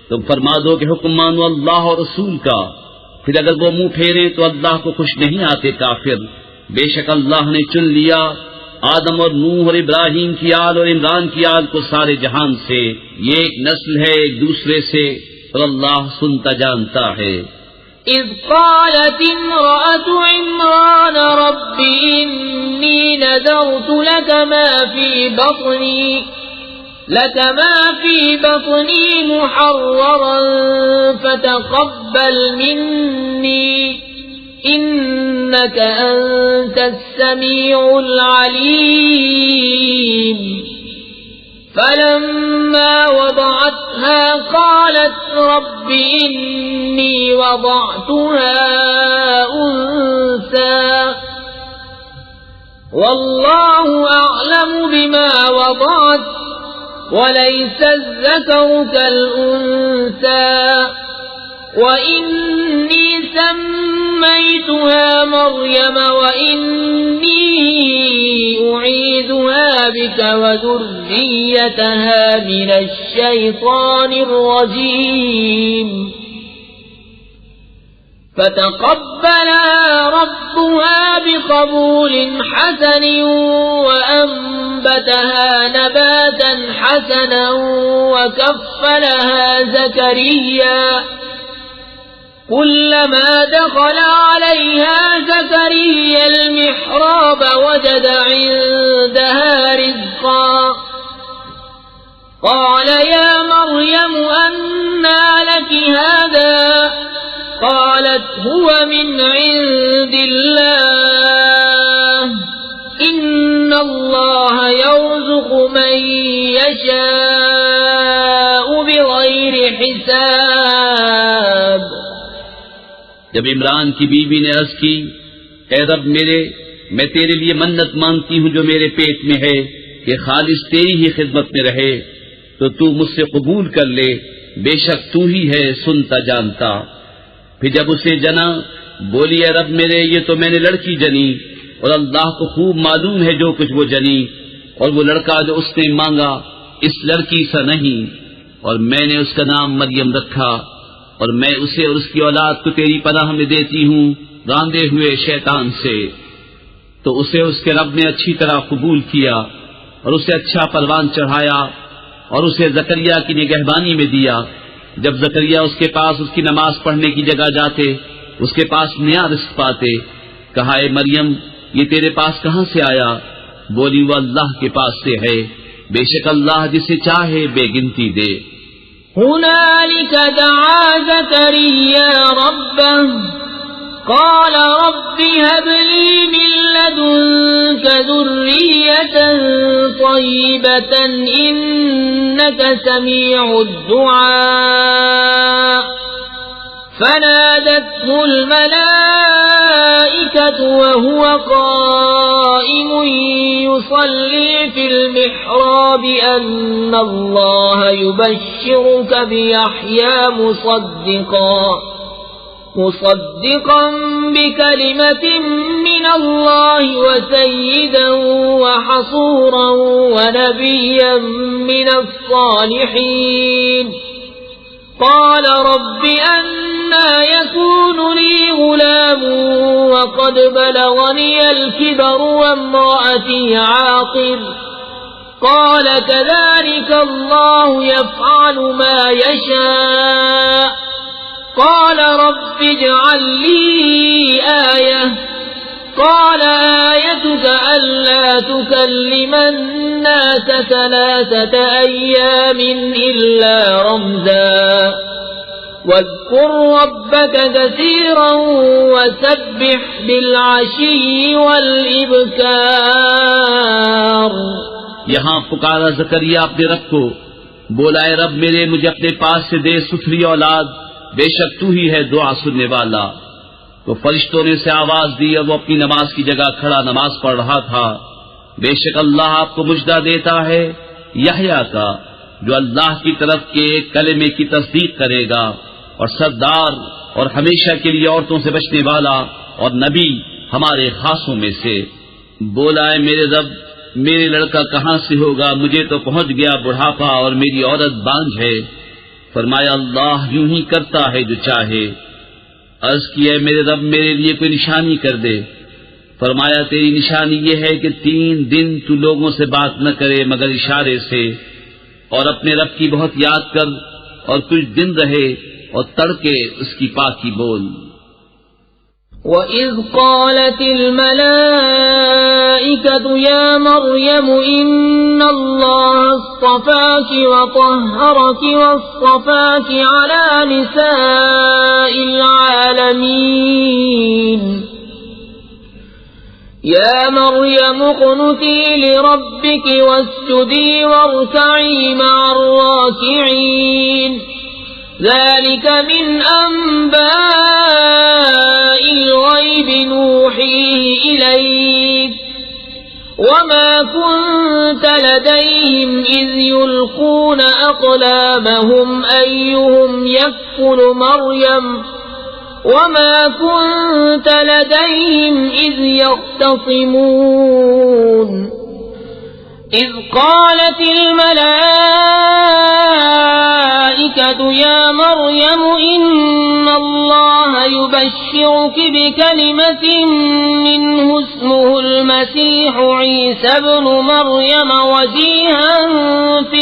تم فرما دو کہ حکم مانو اللہ اور رسول کا، پھر اگر وہ منہ پھیرے تو اللہ کو خوش نہیں آتے کافر۔ بے شک اللہ نے چن لیا آدم اور نوح اور ابراہیم کی آل اور عمران کی آل کو سارے جہان سے، یہ ایک نسل ہے ایک دوسرے سے اور اللہ سنتا جانتا ہے۔ اذ قالت امرأة عمران رب انی نذرت لك ما في بطني محررا فتقبل مني إنك أنت السميع العليم فلما وضعتها قالت رب إني وضعتها أنثى والله أعلم بما وضعت وليس الذكر كالأنثى وإني سميتها مريم وإني أعيذها بك وذريتها من الشيطان الرجيم فتقبلها ربها بقبول حسن وأنبتها نباتا حسنا وكفلها زكريا كلما دخل عليها زكريا المحراب وجد عندها رزقا قال يا مريم أنى لك هذا قالت من عند الله إن الله يرزق من يشاء بغير حساب. جب عمران کی بیوی نے عرض کی اے رب میرے میں تیرے لیے منت مانگتی ہوں جو میرے پیٹ میں ہے کہ خالص تیری ہی خدمت میں رہے تو تو مجھ سے قبول کر لے، بے شک تو ہی ہے سنتا جانتا. پھر جب اسے جنا بولی اے رب میرے یہ تو میں نے لڑکی جنی اور اللہ کو خوب معلوم ہے جو کچھ وہ جنی، اور وہ لڑکا جو اس نے مانگا اس لڑکی سا نہیں، اور میں نے اس کا نام مریم رکھا، اور میں اسے اور اس کی اولاد کو تیری پناہ میں دیتی ہوں راندے ہوئے شیطان سے. تو اسے اس کے رب نے اچھی طرح قبول کیا اور اسے اچھا پروان چڑھایا اور اسے زکریا کی نگہبانی میں دیا. جب زکریا اس کے پاس اس کی نماز پڑھنے کی جگہ جاتے اس کے پاس نیا رزق پاتے. کہا اے مریم یہ تیرے پاس کہاں سے آیا؟ بولی وہ اللہ کے پاس سے ہے، بے شک اللہ جسے چاہے بے گنتی دے. هنالك دعا زكريا ربه قال رب هب لي من لدنك ذرية طيبة إنك سميع الدعاء. فنادته الملائكة وهو قائم يصلي في المحراب أن الله يبشرك بيحيى مصدقا بكلمة من الله وسيدا وحصورا ونبيا من الصالحين. قال رب أنى يكون لي غلام وقد بلغني الكبر وامرأتي عاقر. قال كذلك الله يفعل ما يشاء. قال رب اجعل لي آية. قال آيتك ألا تكلم الناس 3 أيام إلا رمزا واذكر ربك كثيرا وسبح بالعشي والإبكار. یہاں پکارا زکریا اپنے رب کو، بولا اے رب میرے مجھے اپنے پاس سے دے ستھری اولاد، بے شک تو ہی ہے دعا سننے والا. تو فرشتوں نے اسے آواز دی اور وہ اپنی نماز کی جگہ کھڑا نماز پڑھ رہا تھا. بے شک اللہ آپ کو مجدہ دیتا ہے یحییٰ کا جو اللہ کی طرف کے کلمے کی تصدیق کرے گا، اور سردار اور ہمیشہ کے لیے عورتوں سے بچنے والا اور نبی ہمارے خاصوں میں سے. بولا ہے میرے رب میرے لڑکا کہاں سے ہوگا، مجھے تو پہنچ گیا بڑھاپا اور میری عورت بانجھ ہے. فرمایا اللہ یوں ہی کرتا ہے جو چاہے. عرض کیا میرے رب میرے لیے کوئی نشانی کر دے. فرمایا تیری نشانی یہ ہے کہ 3 دن تو لوگوں سے بات نہ کرے مگر اشارے سے، اور اپنے رب کی بہت یاد کر اور کچھ دن رہے اور تڑکے اس کی پاکی بول. وَإِذْ قَالَتِ الْمَلَائِكَةُ يَا مَرْيَمُ إِنَّ اللَّهَ اصْطَفَاكِ وَطَهَّرَكِ وَاصْطَفَاكِ عَلَى نِسَاءِ الْعَالَمِينَ. يَا مَرْيَمُ اقْنُتِي لِرَبِّكِ وَاسْجُدِي وَارْكَعِي مَعَ الرَّاكِعِينَ. ذلك من أنباء الغيب نوحيه إليك وما كنت لديهم إذ يلقون أقلامهم أيهم يكفل مريم وما كنت لديهم إذ يختصمون. إذ قالت الملائكة يا مريم إن الله يبشرك بكلمة منه اسمه المسيح عيسى ابن مريم وجيها في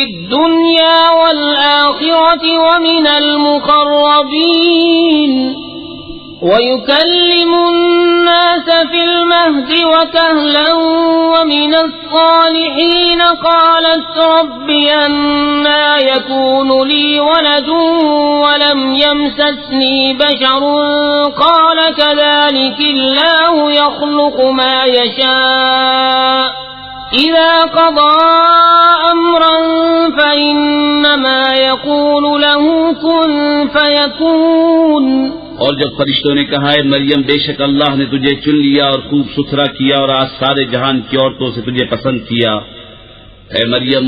الدنيا والآخرة ومن المقربين ويكلم الناس في المهد المهد وكهلا ومن الصالحين قالت رب أنى يكون لي ولد ولم يمسسني بشر قال كذلك الله يخلق ما يشاء إذا قضى أمرا فإنما يقول له كن فيكون. اور جب فرشتوں نے کہا ہے مریم بے شک اللہ نے تجھے چن لیا اور خوب ستھرا کیا اور آج سارے جہان کی عورتوں سے تجھے پسند کیا، اے مریم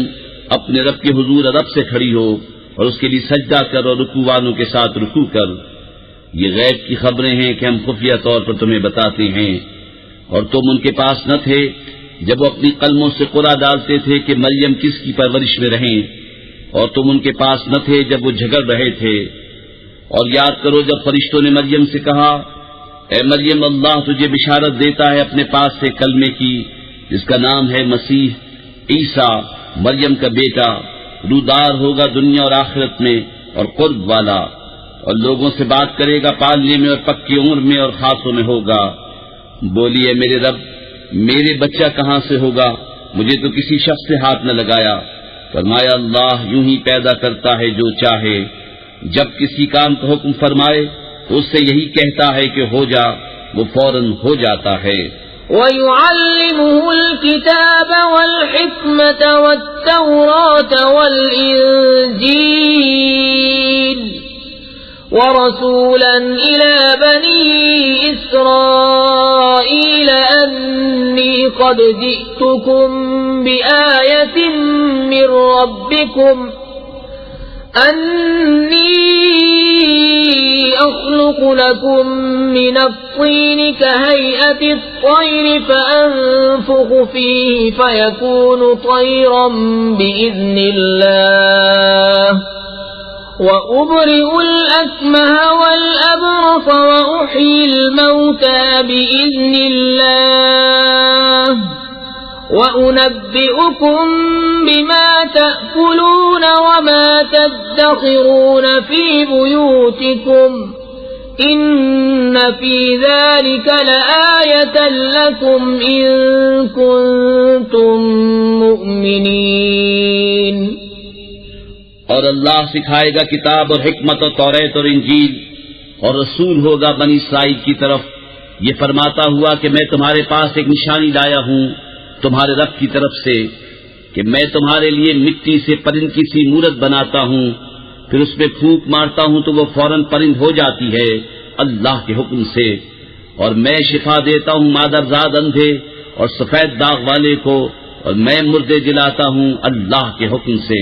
اپنے رب کے حضور ادب سے کھڑی ہو اور اس کے لیے سجدہ کر اور رکوع والوں کے ساتھ رکوع کر. یہ غیب کی خبریں ہیں کہ ہم خفیہ طور پر تمہیں بتاتے ہیں، اور تم ان کے پاس نہ تھے جب وہ اپنی قلموں سے قرعہ ڈالتے تھے کہ مریم کس کی پرورش میں رہیں، اور تم ان کے پاس نہ تھے جب وہ جھگڑ رہے تھے. اور یاد کرو جب فرشتوں نے مریم سے کہا اے مریم اللہ تجھے بشارت دیتا ہے اپنے پاس سے کلمے کی جس کا نام ہے مسیح عیسیٰ مریم کا بیٹا، رودار ہوگا دنیا اور آخرت میں اور قرب والا، اور لوگوں سے بات کرے گا پالنے میں اور پکی عمر میں اور خاصوں میں ہوگا. بولی اے میرے رب میرے بچہ کہاں سے ہوگا، مجھے تو کسی شخص سے ہاتھ نہ لگایا. فرمایا اللہ یوں ہی پیدا کرتا ہے جو چاہے، جب کسی کام کا حکم فرمائے تو اس سے یہی کہتا ہے کہ ہو جا، وہ فوراً ہو جاتا ہے. وَيُعَلِّمُهُ الْكِتَابَ وَالْحِكْمَةَ وَالتَّوْرَاةَ وَالْإِنْجِيلَ وَرَسُولًا إِلَى بَنِي إِسْرَائِيلَ أَنِّي قَدْ جِئْتُكُمْ بِآيَةٍ مِّن رَّبِّكُمْ أَنِّي أَخْلُقُ لَكُم مِّنَ الطِّينِ كَهَيْئَةِ الطَّيْرِ فَأَنفُخُ فِيهِ فَيَكُونُ طَيْرًا بِإِذْنِ اللَّهِ وَأُبْرِئُ الْأَكْمَهَ وَالْأَبْرَصَ وَأُحْيِي الْمَوْتَى بِإِذْنِ اللَّهِ وَأُنَبِّئُكُم بِمَا تَأْكُلُونَ وَمَا تَدَّخِرُونَ فِي بُيُوتِكُمْ إِنَّ فِي ذَلِكَ لَآيَةً لَكُمْ إِن كُنتُم مُّؤْمِنِينَ. اور اللہ سکھائے گا کتاب اور حکمت اور توریت اور انجیل، اور رسول ہوگا بنی اسرائیل کی طرف یہ فرماتا ہوا کہ میں تمہارے پاس ایک نشانی لایا ہوں تمہارے رب کی طرف سے کہ میں تمہارے لیے مٹی سے پرند کی سی مورت بناتا ہوں، پھر اس میں پھونک مارتا ہوں تو وہ فوراً پرند ہو جاتی ہے اللہ کے حکم سے. اور میں شفا دیتا ہوں مادرزاد اندھے اور سفید داغ والے کو، اور میں مردے جلاتا ہوں اللہ کے حکم سے.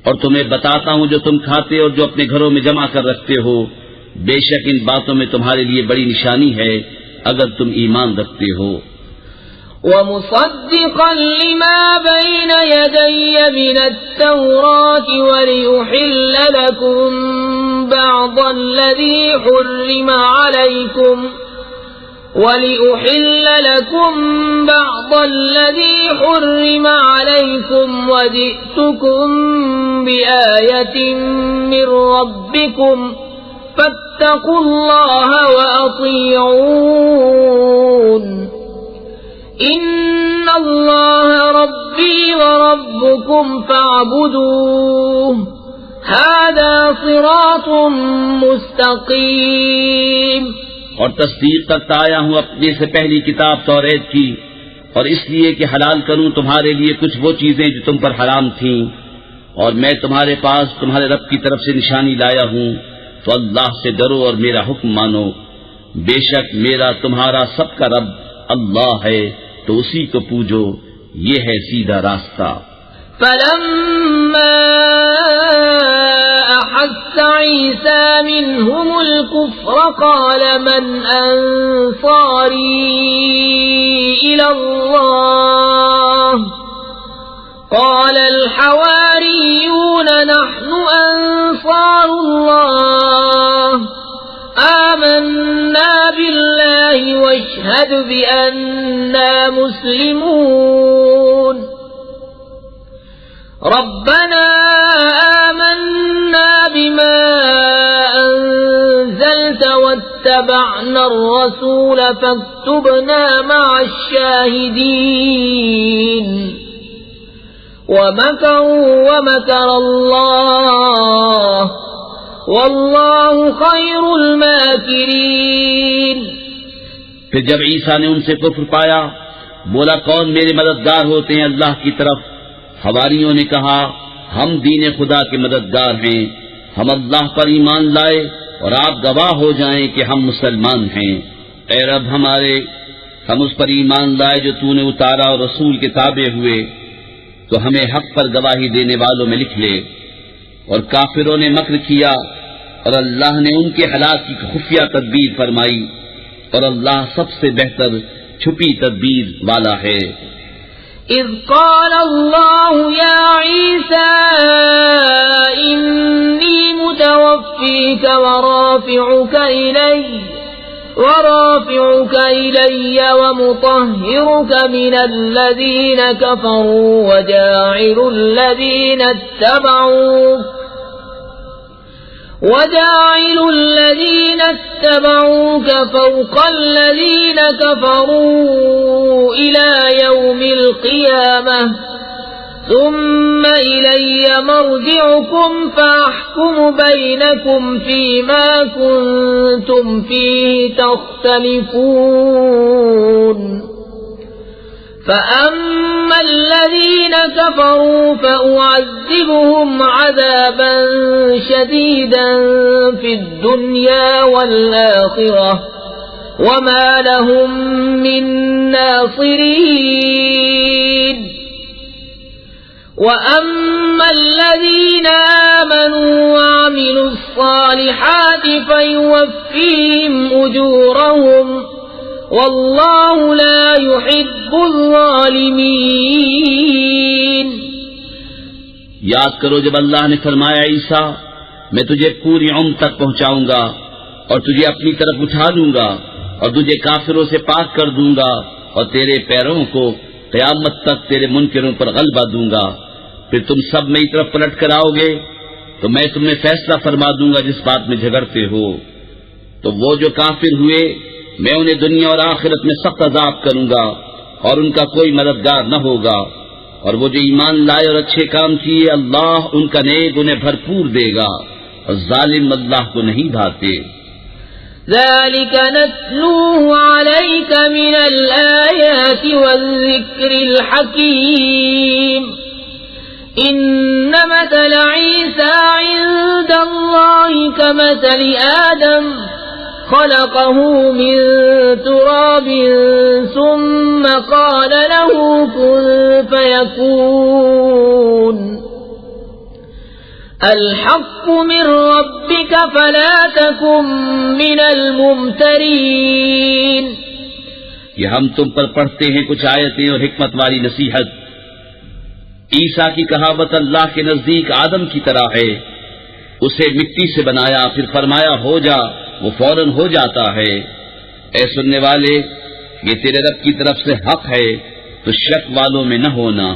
اور تمہیں بتاتا ہوں جو تم کھاتے اور جو اپنے گھروں میں جمع کر رکھتے ہو، بے شک ان باتوں میں تمہارے لیے بڑی نشانی ہے اگر تم ایمان رکھتے ہو. وَمُصَدِّقًا لِمَا بَيْنَ يَدَيَّ مِنَ التَّوْرَاةِ وَلِأُحِلَّ لَكُم بَعْضَ الَّذِي حُرِّمَ عَلَيْكُمْ وَجِئْتُكُم بِآيَةٍ مِّن رَّبِّكُمْ فَاتَّقُوا اللَّهَ وَأَطِيعُونِ إِنَّ اللَّهَ رَبِّي وَرَبُّكُمْ فَاعْبُدُوهُ هَذَا صِرَاطٌ مُسْتَقِيمٌ. اور تصدیق کرتا آیا ہوں اپنے سے پہلی کتاب توریت کی، اور اس لیے کہ حلال کروں تمہارے لیے کچھ وہ چیزیں جو تم پر حرام تھیں، اور میں تمہارے پاس تمہارے رب کی طرف سے نشانی لایا ہوں، تو اللہ سے ڈرو اور میرا حکم مانو. بے شک میرا تمہارا سب کا رب اللہ ہے، تو اسی کو پوجو، یہ ہے سیدھا راستہ. فَلَمَّا أَحَسَّ عِيسَى مِنْهُمُ الْكُفْرَ قَالَ مَنْ أَنصَارِي إِلَى اللَّهِ قَالَ الْحَوَارِيُّونَ نَحْنُ أَنصَارُ اللَّهِ آمَنَّا بِاللَّهِ وَاشْهَدْ بِأَنَّا مُسْلِمُونَ. رَبَّنَا آمَنَّا بِمَا أَنزَلْتَ واتبعنا الرسول فاكتبنا مع الشاهدين ومكروا ومكر الله واللہ خیر الماکرین۔ پھر جب عیسیٰ نے ان سے کفر پایا بولا کون میرے مددگار ہوتے ہیں اللہ کی طرف؟ حواریوں نے کہا ہم دین خدا کے مددگار ہیں، ہم اللہ پر ایمان لائے اور آپ گواہ ہو جائیں کہ ہم مسلمان ہیں۔ اے رب ہمارے، ہم اس پر ایمان لائے جو تو نے اتارا اور رسول کے تابع ہوئے، تو ہمیں حق پر گواہی دینے والوں میں لکھ لے۔ اور کافروں نے مکر کیا اور اللہ نے ان کے ہلاک کی خفیہ تدبیر فرمائی، اور اللہ سب سے بہتر چھپی تدبیر والا ہے۔ اذ قال اللہ یا عیسیٰ انی متوفیک ورافعك إلي ومطهرك من الذين كفروا وجاعل الذين اتبعوك فوق الذين كفروا إلى يوم القيامة ثم إلي مرجعكم فأحكم بينكم فيما كنتم فيه تختلفون فأما الذين كفروا فأعذبهم عذابا شديدا في الدنيا والآخرة وما لهم من ناصرين وَأَمَّا الَّذِينَ آمَنُوا وَعَمِلُوا الصَّالِحَاتِ فَيُوَفِّيهِمْ أُجُورَهُمْ وَاللَّهُ لَا يُحِبُّ الظَّالِمِينَ۔ یاد کرو جب اللہ نے فرمایا عیسیٰ میں تجھے پوری عمر تک پہنچاؤں گا اور تجھے اپنی طرف اٹھا لوں گا اور تجھے کافروں سے پاک کر دوں گا اور تیرے پیروں کو قیامت تک تیرے منکروں پر غلبہ دوں گا، پھر تم سب میری طرف پلٹ کر آؤ گے تو میں تمہیں فیصلہ فرما دوں گا جس بات میں جھگڑتے ہو۔ تو وہ جو کافر ہوئے میں انہیں دنیا اور آخرت میں سخت عذاب کروں گا اور ان کا کوئی مددگار نہ ہوگا، اور وہ جو ایمان لائے اور اچھے کام کیے اللہ ان کا نیک انہیں بھرپور دے گا، اور ظالم اللہ کو نہیں بھاتے۔ ذلك نتلوه عليك من الآيات والذكر الحكيم إن مثل عيسى عند الله كمثل آدم خلقه من تراب ثم قال له كن فيكون الحق من ربك فلا تكن من الممترين۔ یہ ہم تم پر پڑھتے ہیں کچھ آیتیں اور حکمت والی نصیحت۔ عیسیٰ کی کہاوت اللہ کے نزدیک آدم کی طرح ہے، اسے مٹی سے بنایا پھر فرمایا ہو جا، وہ فوراً ہو جاتا ہے۔ اے سننے والے یہ تیرے رب کی طرف سے حق ہے تو شک والوں میں نہ ہونا۔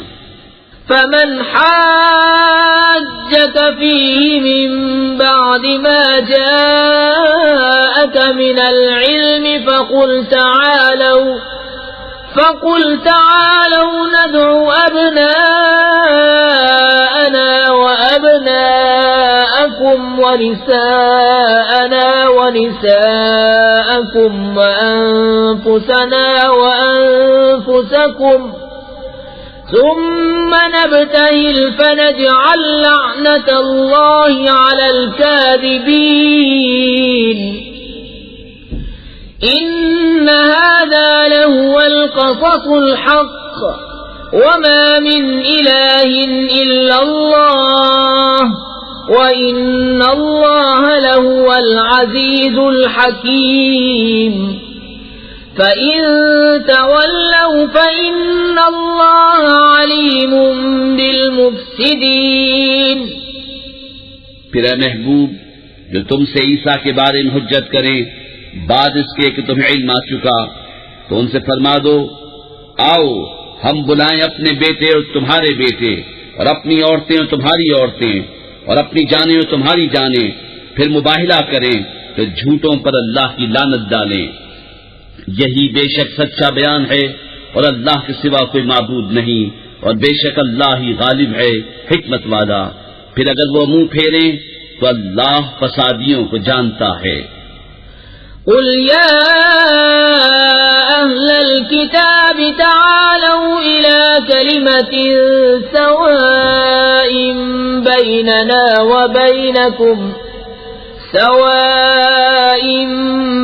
فمن حاجك فيه من بعد ما جاءك من العلم فقل تعالوا ندع أبناءنا وأبناءكم ونساءنا ونساءكم وأنفسنا وأنفسكم ثم نبتهل فنجعل لعنة الله على الكاذبين إن هذا لهو القصص الحق وما من إله إلا الله وإن الله لهو العزيز الحكيم فَإِن تَوَلَّوْا فَإِنَّ اللَّهَ عَلِيمٌ بِالْمُفْسِدِينَ۔ پھر اے محبوب جو تم سے عیسیٰ کے بارے میں حجت کریں بعد اس کے کہ تمہیں علم آ چکا تو ان سے فرما دو آؤ ہم بلائیں اپنے بیٹے اور تمہارے بیٹے اور اپنی عورتیں اور تمہاری عورتیں اور اپنی جانیں اور تمہاری جانیں، پھر مباہلہ کریں تو جھوٹوں پر اللہ کی لعنت ڈالیں۔ یہی بے شک سچا بیان ہے اور اللہ کے سوا کوئی معبود نہیں، اور بے شک اللہ ہی غالب ہے، حکمت والا۔ پھر اگر وہ منہ پھیریں تو اللہ فسادیوں کو جانتا ہے۔ قل يا أهل الكتاب تعالوا إلى كلمة سواء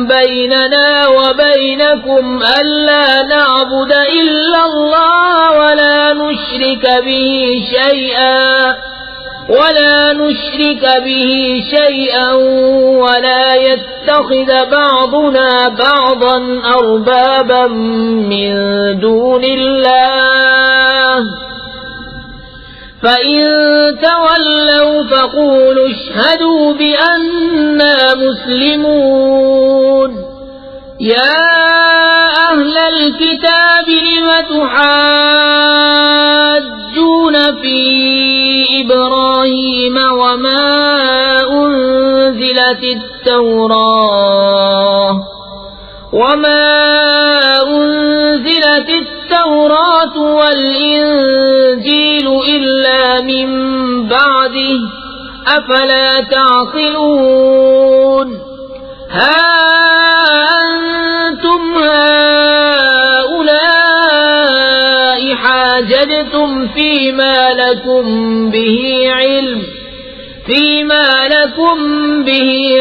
بيننا وبينكم ألا نعبد إلا الله ولا نشرك به شيئا ولا يتخذ بعضنا بعضا أربابا من دون الله فإن تولوا فقولوا اشهدوا بأننا مسلمون يا أهل الكتاب لم تحاجون في إبراهيم وما أنزلت التوراة والإنجيل إلا من بعده أفلا تعقلون ها أنتم هؤلاء حاججتم فيما لكم به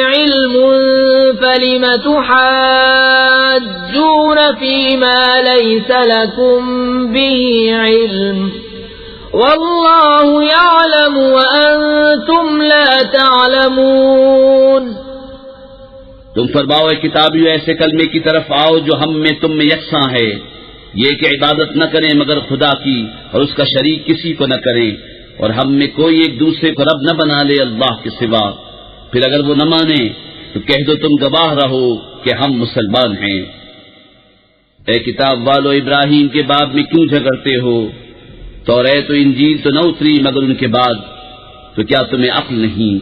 علم فلم تحاجون فيما ليس لكم به علم والله يعلم وأنتم لا تعلمون۔ تم فرماؤ اے کتابیو ایسے کلمے کی طرف آؤ جو ہم میں تم میں یکساں ہے، یہ کہ عبادت نہ کریں مگر خدا کی اور اس کا شریک کسی کو نہ کریں، اور ہم میں کوئی ایک دوسرے کو رب نہ بنا لے اللہ کے سوا۔ پھر اگر وہ نہ مانے تو کہہ دو تم گواہ رہو کہ ہم مسلمان ہیں۔ اے کتاب والو ابراہیم کے باب میں کیوں جھگڑتے ہو؟ توریت و انجیل تو نہ اتری مگر ان کے بعد، تو کیا تمہیں عقل نہیں؟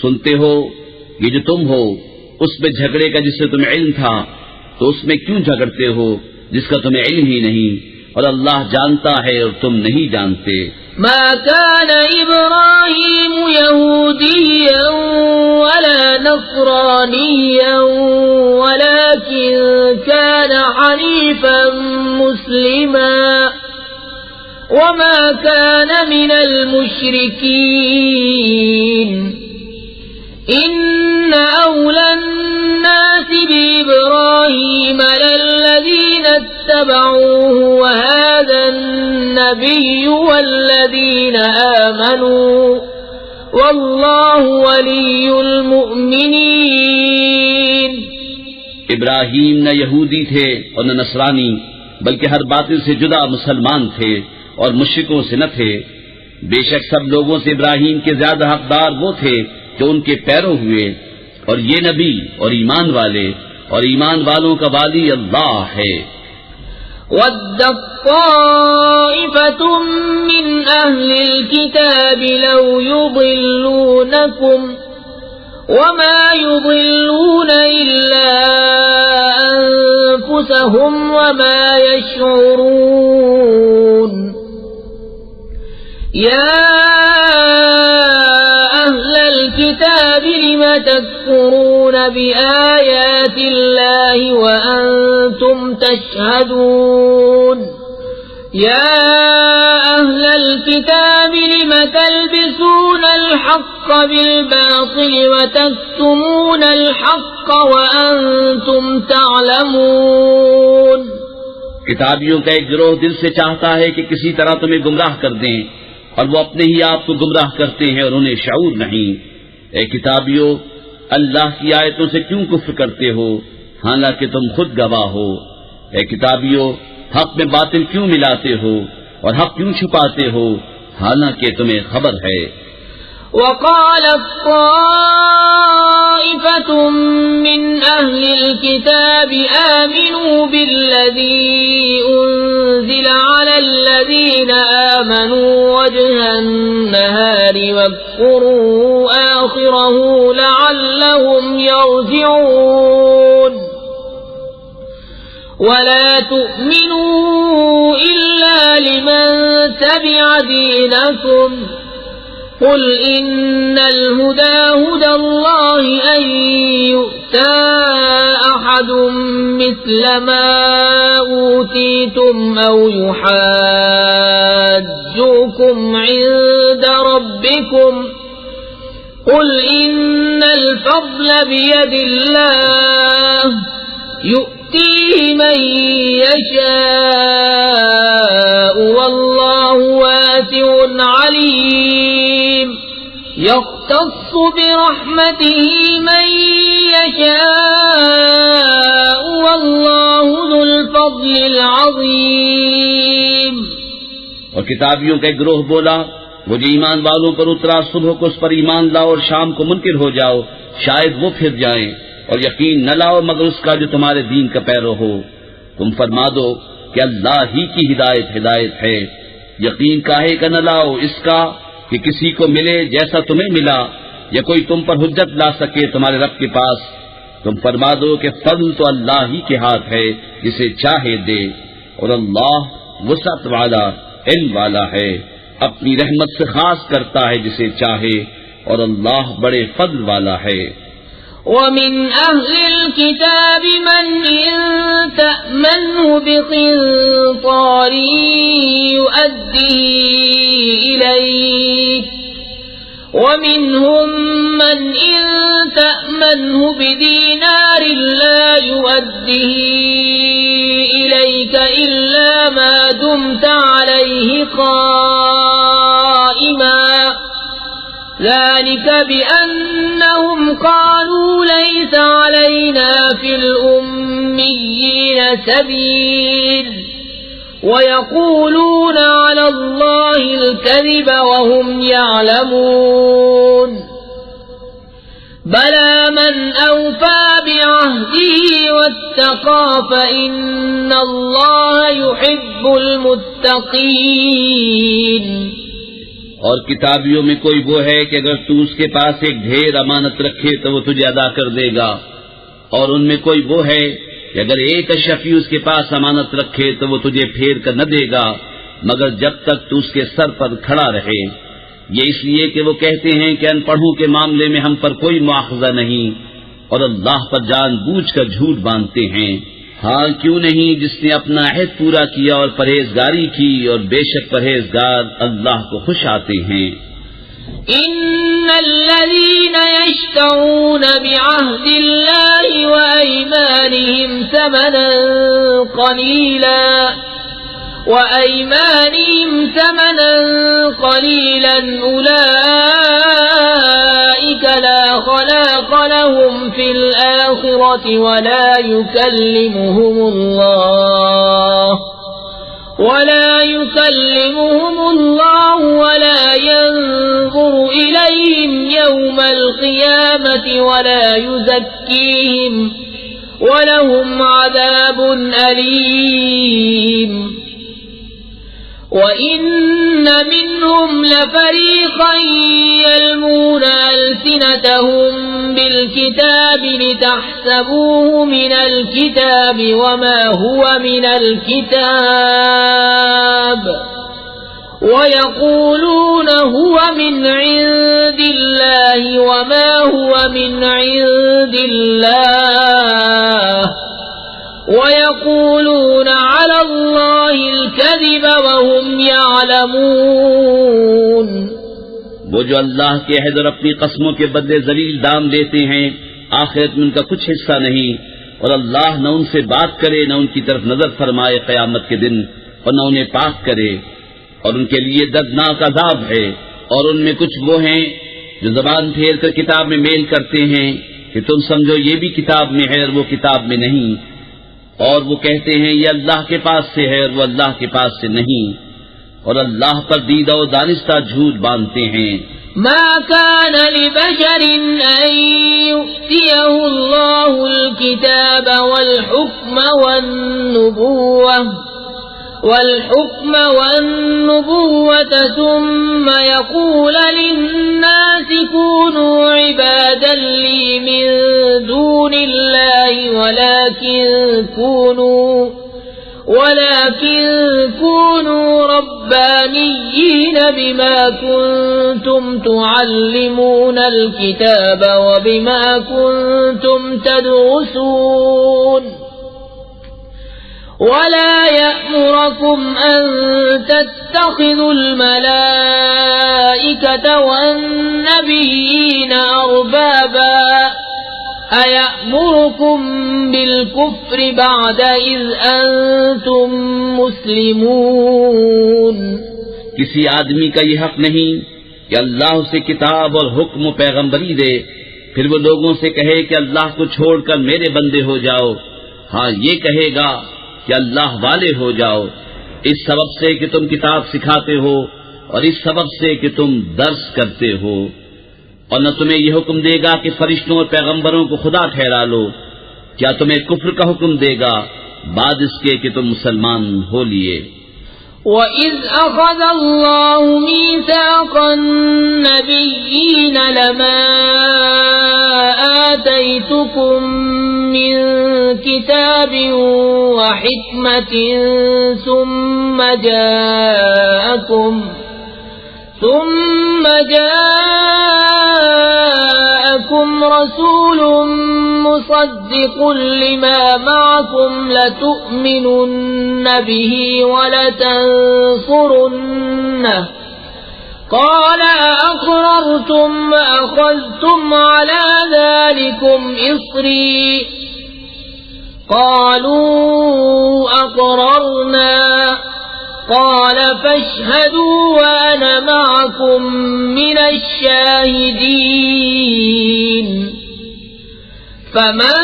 سنتے ہو یہ جو تم ہو اس میں جھگڑے کا جس سے تمہیں علم تھا، تو اس میں کیوں جھگڑتے ہو جس کا تمہیں علم ہی نہیں، اور اللہ جانتا ہے اور تم نہیں جانتے۔ ما كان إبراهيم يهوديا ولا نصرانيا ولكن كان حنيفا مسلما وما كان من المشركين إن أولى الناس بإبراهيم للذين اتبعوه وهذا النبي والذين آمنوا والله ولي المؤمنين۔ ابراہیم نہ یہودی تھے اور نہ نصرانی، بلکہ ہر باطل سے جدا مسلمان تھے اور مشرکوں سے نہ تھے۔ بے شک سب لوگوں سے ابراہیم کے زیادہ حقدار وہ تھے جو ان کے پیرو ہوئے، اور یہ نبی اور ایمان والے اور ایمان والوں کا والی اللہ ہے۔ وَدَّت طَّائِفَةٌ مِّنْ أَهْلِ الْكِتَابِ لَوْ يُضِلُّونَكُمْ وَمَا يُضِلُّونَ إِلَّا أَنفُسَهُمْ وَمَا يَشْعُرُونَ يَا أَهْلَ الْكِتَابِ لِمَ تَكْفُرُونَ بِآيَاتِ اللَّهِ وَأَنْتُمْ تَشْهَدُونَ يَا أَهْلَ الْكِتَابِ لِمَ تَلْبِسُونَ الْحَقَّ بِالْبَاطِلِ وَتَكْتُمُونَ الْحَقَّ وَأَنْتُمْ تَعْلَمُونَ۔ کتابیوں کا ایک گروہ دل سے چاہتا ہے کہ کسی طرح تمہیں گمراہ کر دیں، اور وہ اپنے ہی آپ کو گمراہ کرتے ہیں اور انہیں شعور نہیں۔ اے کتابیوں، اللہ کی آیتوں سے کیوں کفر کرتے ہو حالانکہ تم خود گواہ ہو؟ اے کتابیوں، حق میں باطل کیوں ملاتے ہو اور حق کیوں چھپاتے ہو حالانکہ تمہیں خبر ہے؟ وقالت طائفة من أهل الكتاب آمنوا بالذي أنزل على الذين آمنوا وجه النهار واكفروا آخره لعلهم يرجعون ولا تؤمنوا إلا لمن تبع دينكم قل إن الهدى هدى الله أن يؤتى أحد مثل ما أوتيتم أو يحاجوكم عند ربكم قل إن الفضل بيد الله يؤتيه من يشاء والله واسع عليم يختص برحمته من يشاء والله ذو الفضل العظيم. اور کتابیوں کا ایک گروہ بولا وہ جو ایمان والوں پر اترا صبح کو اس پر ایمان لاؤ اور شام کو منکر ہو جاؤ شاید وہ پھر جائیں اور یقین نہ لاؤ مگر اس کا جو تمہارے دین کا پیرو ہو. تم فرما دو کہ اللہ ہی کی ہدایت ہے. یقین کاہے کا نہ لاؤ اس کا کہ کسی کو ملے جیسا تمہیں ملا یا کوئی تم پر حجت لا سکے تمہارے رب کے پاس. تم فرما دو کہ فضل تو اللہ ہی کے ہاتھ ہے جسے چاہے دے اور اللہ وسعت والا علم والا ہے اپنی رحمت سے خاص کرتا ہے جسے چاہے اور اللہ بڑے فضل والا ہے. ومن أهل الكتاب من إن تأمنه بقنطار يؤديه إليك ومنهم من إن تأمنه بدينار لا يؤديه إليك إلا ما دمت عليه قائما ذلك بأنهم قالوا ليس علينا في الأميين سبيل ويقولون على الله الكذب وهم يعلمون بلى من أوفى بعهده واتقى فإن الله يحب المتقين. اور کتابیوں میں کوئی وہ ہے کہ اگر تو اس کے پاس ایک ڈھیر امانت رکھے تو وہ تجھے ادا کر دے گا اور ان میں کوئی وہ ہے کہ اگر ایک اشرفی اس کے پاس امانت رکھے تو وہ تجھے پھیر کر نہ دے گا مگر جب تک تو اس کے سر پر کھڑا رہے. یہ اس لیے کہ وہ کہتے ہیں کہ ان پڑھوں کے معاملے میں ہم پر کوئی مواخذہ نہیں اور اللہ پر جان بوجھ کر جھوٹ باندھتے ہیں. ہاں کیوں نہیں جس نے اپنا عہد پورا کیا اور پرہیزگاری کی اور بے شک پرہیزگار اللہ کو خوش آتے ہیں. ان الذين يشترون بعهد الله وايمانهم ثمنا قليلا اولئك لا خلاق لهم في الآخرة ولا يكلمهم الله ولا ينظر إليهم يوم القيامة ولا يزكيهم ولهم عذاب أليم. وَإِنَّ مِنْهُمْ لَفَرِيقًا يَلْوُونَ أَلْسِنَتَهُم بِالْكِتَابِ لِتَحْسَبُوهُ مِنَ الْكِتَابِ وَمَا هُوَ مِنَ الْكِتَابِ وَيَقُولُونَ هُوَ مِنْ عِندِ اللَّهِ وَمَا هُوَ مِنْ عِندِ اللَّهِ وَيَقُولُونَ عَلَى اللَّهِ الْكَذِبَ وَهُمْ يَعْلَمُونَ. وہ جو اللہ کے عہد اور اپنی قسموں کے بدلے ذلیل دام لیتے ہیں آخرت میں ان کا کچھ حصہ نہیں اور اللہ نہ ان سے بات کرے نہ ان کی طرف نظر فرمائے قیامت کے دن اور نہ انہیں پاک کرے اور ان کے لیے دردناک عذاب ہے. اور ان میں کچھ وہ ہیں جو زبان پھیر کر کتاب میں میل کرتے ہیں کہ تم سمجھو یہ بھی کتاب میں ہے اور وہ کتاب میں نہیں اور وہ کہتے ہیں یہ اللہ کے پاس سے ہے اور وہ اللہ کے پاس سے نہیں اور اللہ پر دیدہ و دانستہ جھوٹ باندھتے ہیں. ما كان لبشر أن يؤتيه الله الكتاب والحكم والنبوة والحكم والنبوة ثم يقول للناس كونوا عبادا لي من دون الله ولكن كونوا ربانيين بما كنتم تعلمون الكتاب وبما كنتم تدرسون ولا يأمركم أن تتخذوا الملائكة والنبيين أربابا أيأمركم بالكفر بعد إذ أنتم مسلمون۔ کسی آدمی کا یہ حق نہیں کہ اللہ اسے کتاب اور حکم و پیغمبری دے، پھر وہ لوگوں سے کہے کہ اللہ کو چھوڑ کر میرے بندے ہو جاؤ۔ ہاں یہ کہے گا کہ اللہ والے ہو جاؤ، اس سبب سے کہ تم کتاب سکھاتے ہو اور اس سبب سے کہ تم درس کرتے ہو، اور نہ تمہیں یہ حکم دے گا کہ فرشتوں اور پیغمبروں کو خدا ٹھہرا لو۔ کیا تمہیں کفر کا حکم دے گا بعد اس کے کہ تم مسلمان ہو لیے؟ وَإِذْ أَخَذَ اللَّهُ مِيثَاقَ النَّبِيِّينَ لَمَا آتَيْتُكُم مِّن كِتَابٍ وَحِكْمَةٍ ثُمَّ جاءكم رسول مصدق لما معكم لتؤمنن به ولتنصرنه قال أأقررتم وأخذتم على ذلكم إصري قالوا أقررنا قال فاشهدوا وأنا معكم من الشاهدين فمن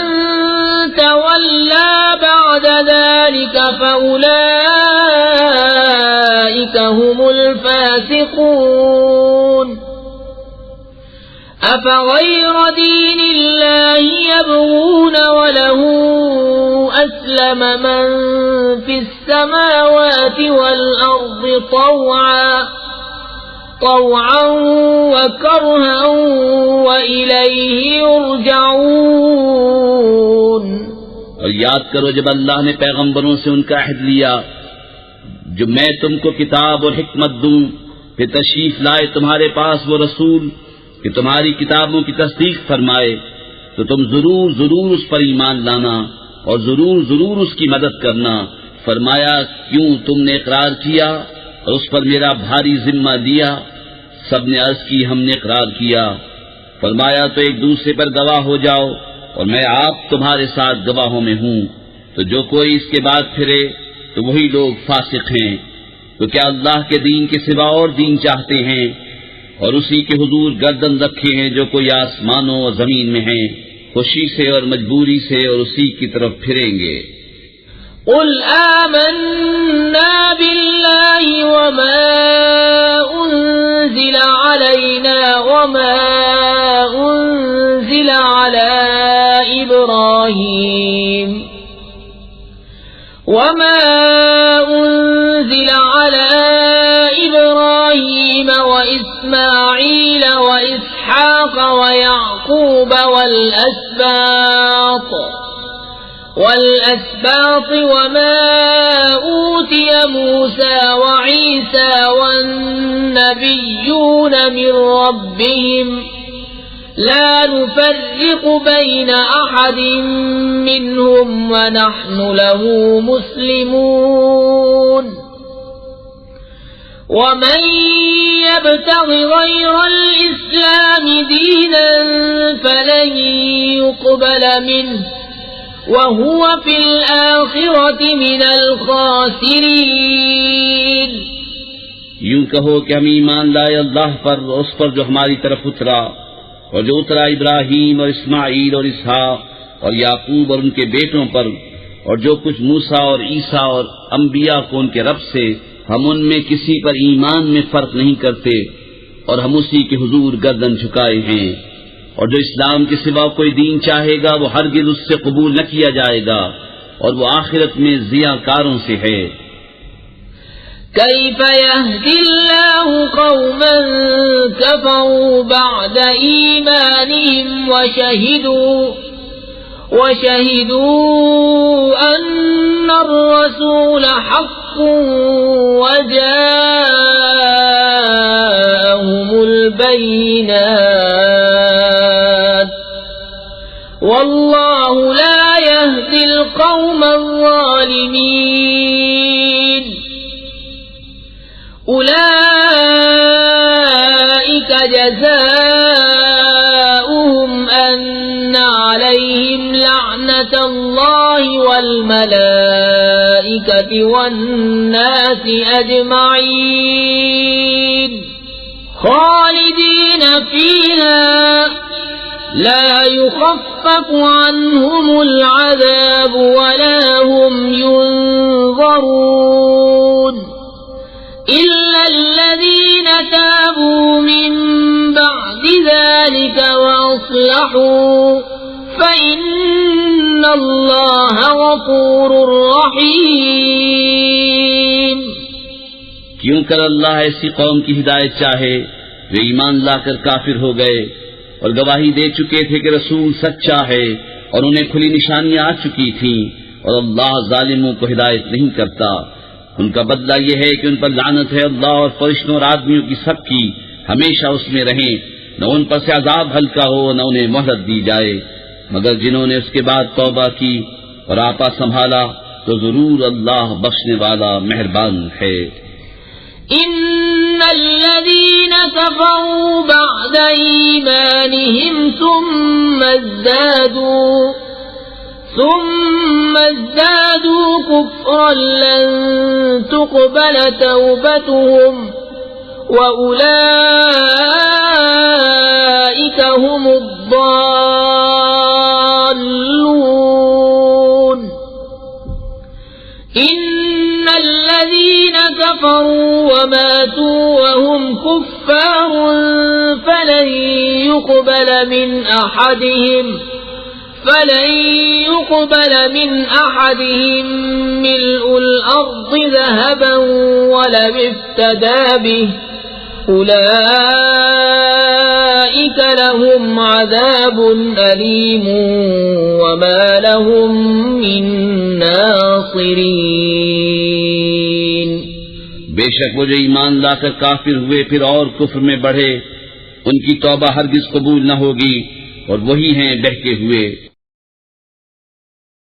تولى بعد ذلك فأولئك هم الفاسقون أفغير دين الله يبغون وله أسلم من في السماوات والأرض طوعا وكرها وإليه يرجعون۔ اور یاد کرو جب اللہ نے پیغمبروں سے ان کا عہد لیا جو میں تم کو کتاب اور حکمت دوں، پھر تشریف لائے تمہارے پاس وہ رسول کہ تمہاری کتابوں کی تصدیق فرمائے، تو تم ضرور اس پر ایمان لانا اور ضرور اس کی مدد کرنا۔ فرمایا کیوں تم نے اقرار کیا اور اس پر میرا بھاری ذمہ دیا؟ سب نے عرض کی ہم نے اقرار کیا۔ فرمایا تو ایک دوسرے پر گواہ ہو جاؤ اور میں آپ تمہارے ساتھ گواہوں میں ہوں، تو جو کوئی اس کے بعد پھرے تو وہی لوگ فاسق ہیں۔ تو کیا اللہ کے دین کے سوا اور دین چاہتے ہیں اور اسی کے حضور گردن رکھے ہیں جو کوئی آسمانوں اور زمین میں ہیں، خوشی سے اور مجبوری سے، اور اسی کی طرف پھریں گے۔ قل آمنا بالله وما أنزل علينا وما أنزل على إبراهيم وإسماعيل وإسحاق ويعقوب والأسباط وما أوتي موسى وعيسى والنبيون من ربهم لا نفرق بين أحد منهم ونحن له مسلمون ومن يبتغ غير الإسلام دينا فلن يقبل منه وهو في الآخرة من الخاسرين۔ یوں کہو کہ ہم ایمان لائے اللہ پر، اس پر جو ہماری طرف اترا اور جو اترا ابراہیم اور اسماعیل اور اسحاق اور یعقوب اور ان کے بیٹوں پر، اور جو کچھ موسیٰ اور عیسیٰ اور انبیاء کو ان کے رب سے، ہم ان میں کسی پر ایمان میں فرق نہیں کرتے اور ہم اسی کے حضور گردن جھکائے ہیں، اور جو اسلام کے سوا کوئی دین چاہے گا وہ ہرگز اس سے قبول نہ کیا جائے گا، اور وہ آخرت میں ضیاء کاروں سے ہے۔ كيف يهدي الله قوما كفروا بعد إيمانهم وشهدوا أن الرسول حق وجاءهم البينات والله لا يهدي القوم الظالمين أولئك جزاؤهم أن عليهم لعنة الله والملائكة والناس أجمعين خالدين فيها لا يخفف عنهم العذاب ولا هم ينظرون إلا الذين تابوا من بعد ذلك وأصلحوا فإن الله غفور رحيم. کیوں کر اللہ ایسی قوم کی ہدایت چاہے جو ایمان لا کر کافر ہو گئے اور گواہی دے چکے تھے کہ رسول سچا ہے اور انہیں کھلی نشانیاں آ چکی تھیں، اور اللہ ظالموں کو ہدایت نہیں کرتا. ان کا بدلہ یہ ہے کہ ان پر لعنت ہے اللہ اور فرشتوں اور آدمیوں کی سب کی، ہمیشہ اس میں رہیں، نہ ان پر سے عذاب ہلکا ہو نہ انہیں مہلت دی جائے، مگر جنہوں نے اس کے بعد توبہ کی اور آپا سنبھالا تو ضرور اللہ بخشنے والا مہربان ہے. إن الذين كفروا بعد إيمانهم ثم ازدادوا كفرا لن تقبل توبتهم وأولئك هم الضالون. إن الذين كفروا وماتوا وهم كفار فلن يقبل من أحدهم ملء الأرض ذهبا ولو افتدى به أولئك لهم عذاب أليم وما لهم من ناصرين. بے شک وہ جو ایمان لا کر کافر ہوئے پھر اور کفر میں بڑھے، ان کی توبہ ہرگز قبول نہ ہوگی، اور وہی ہیں بہکے ہوئے.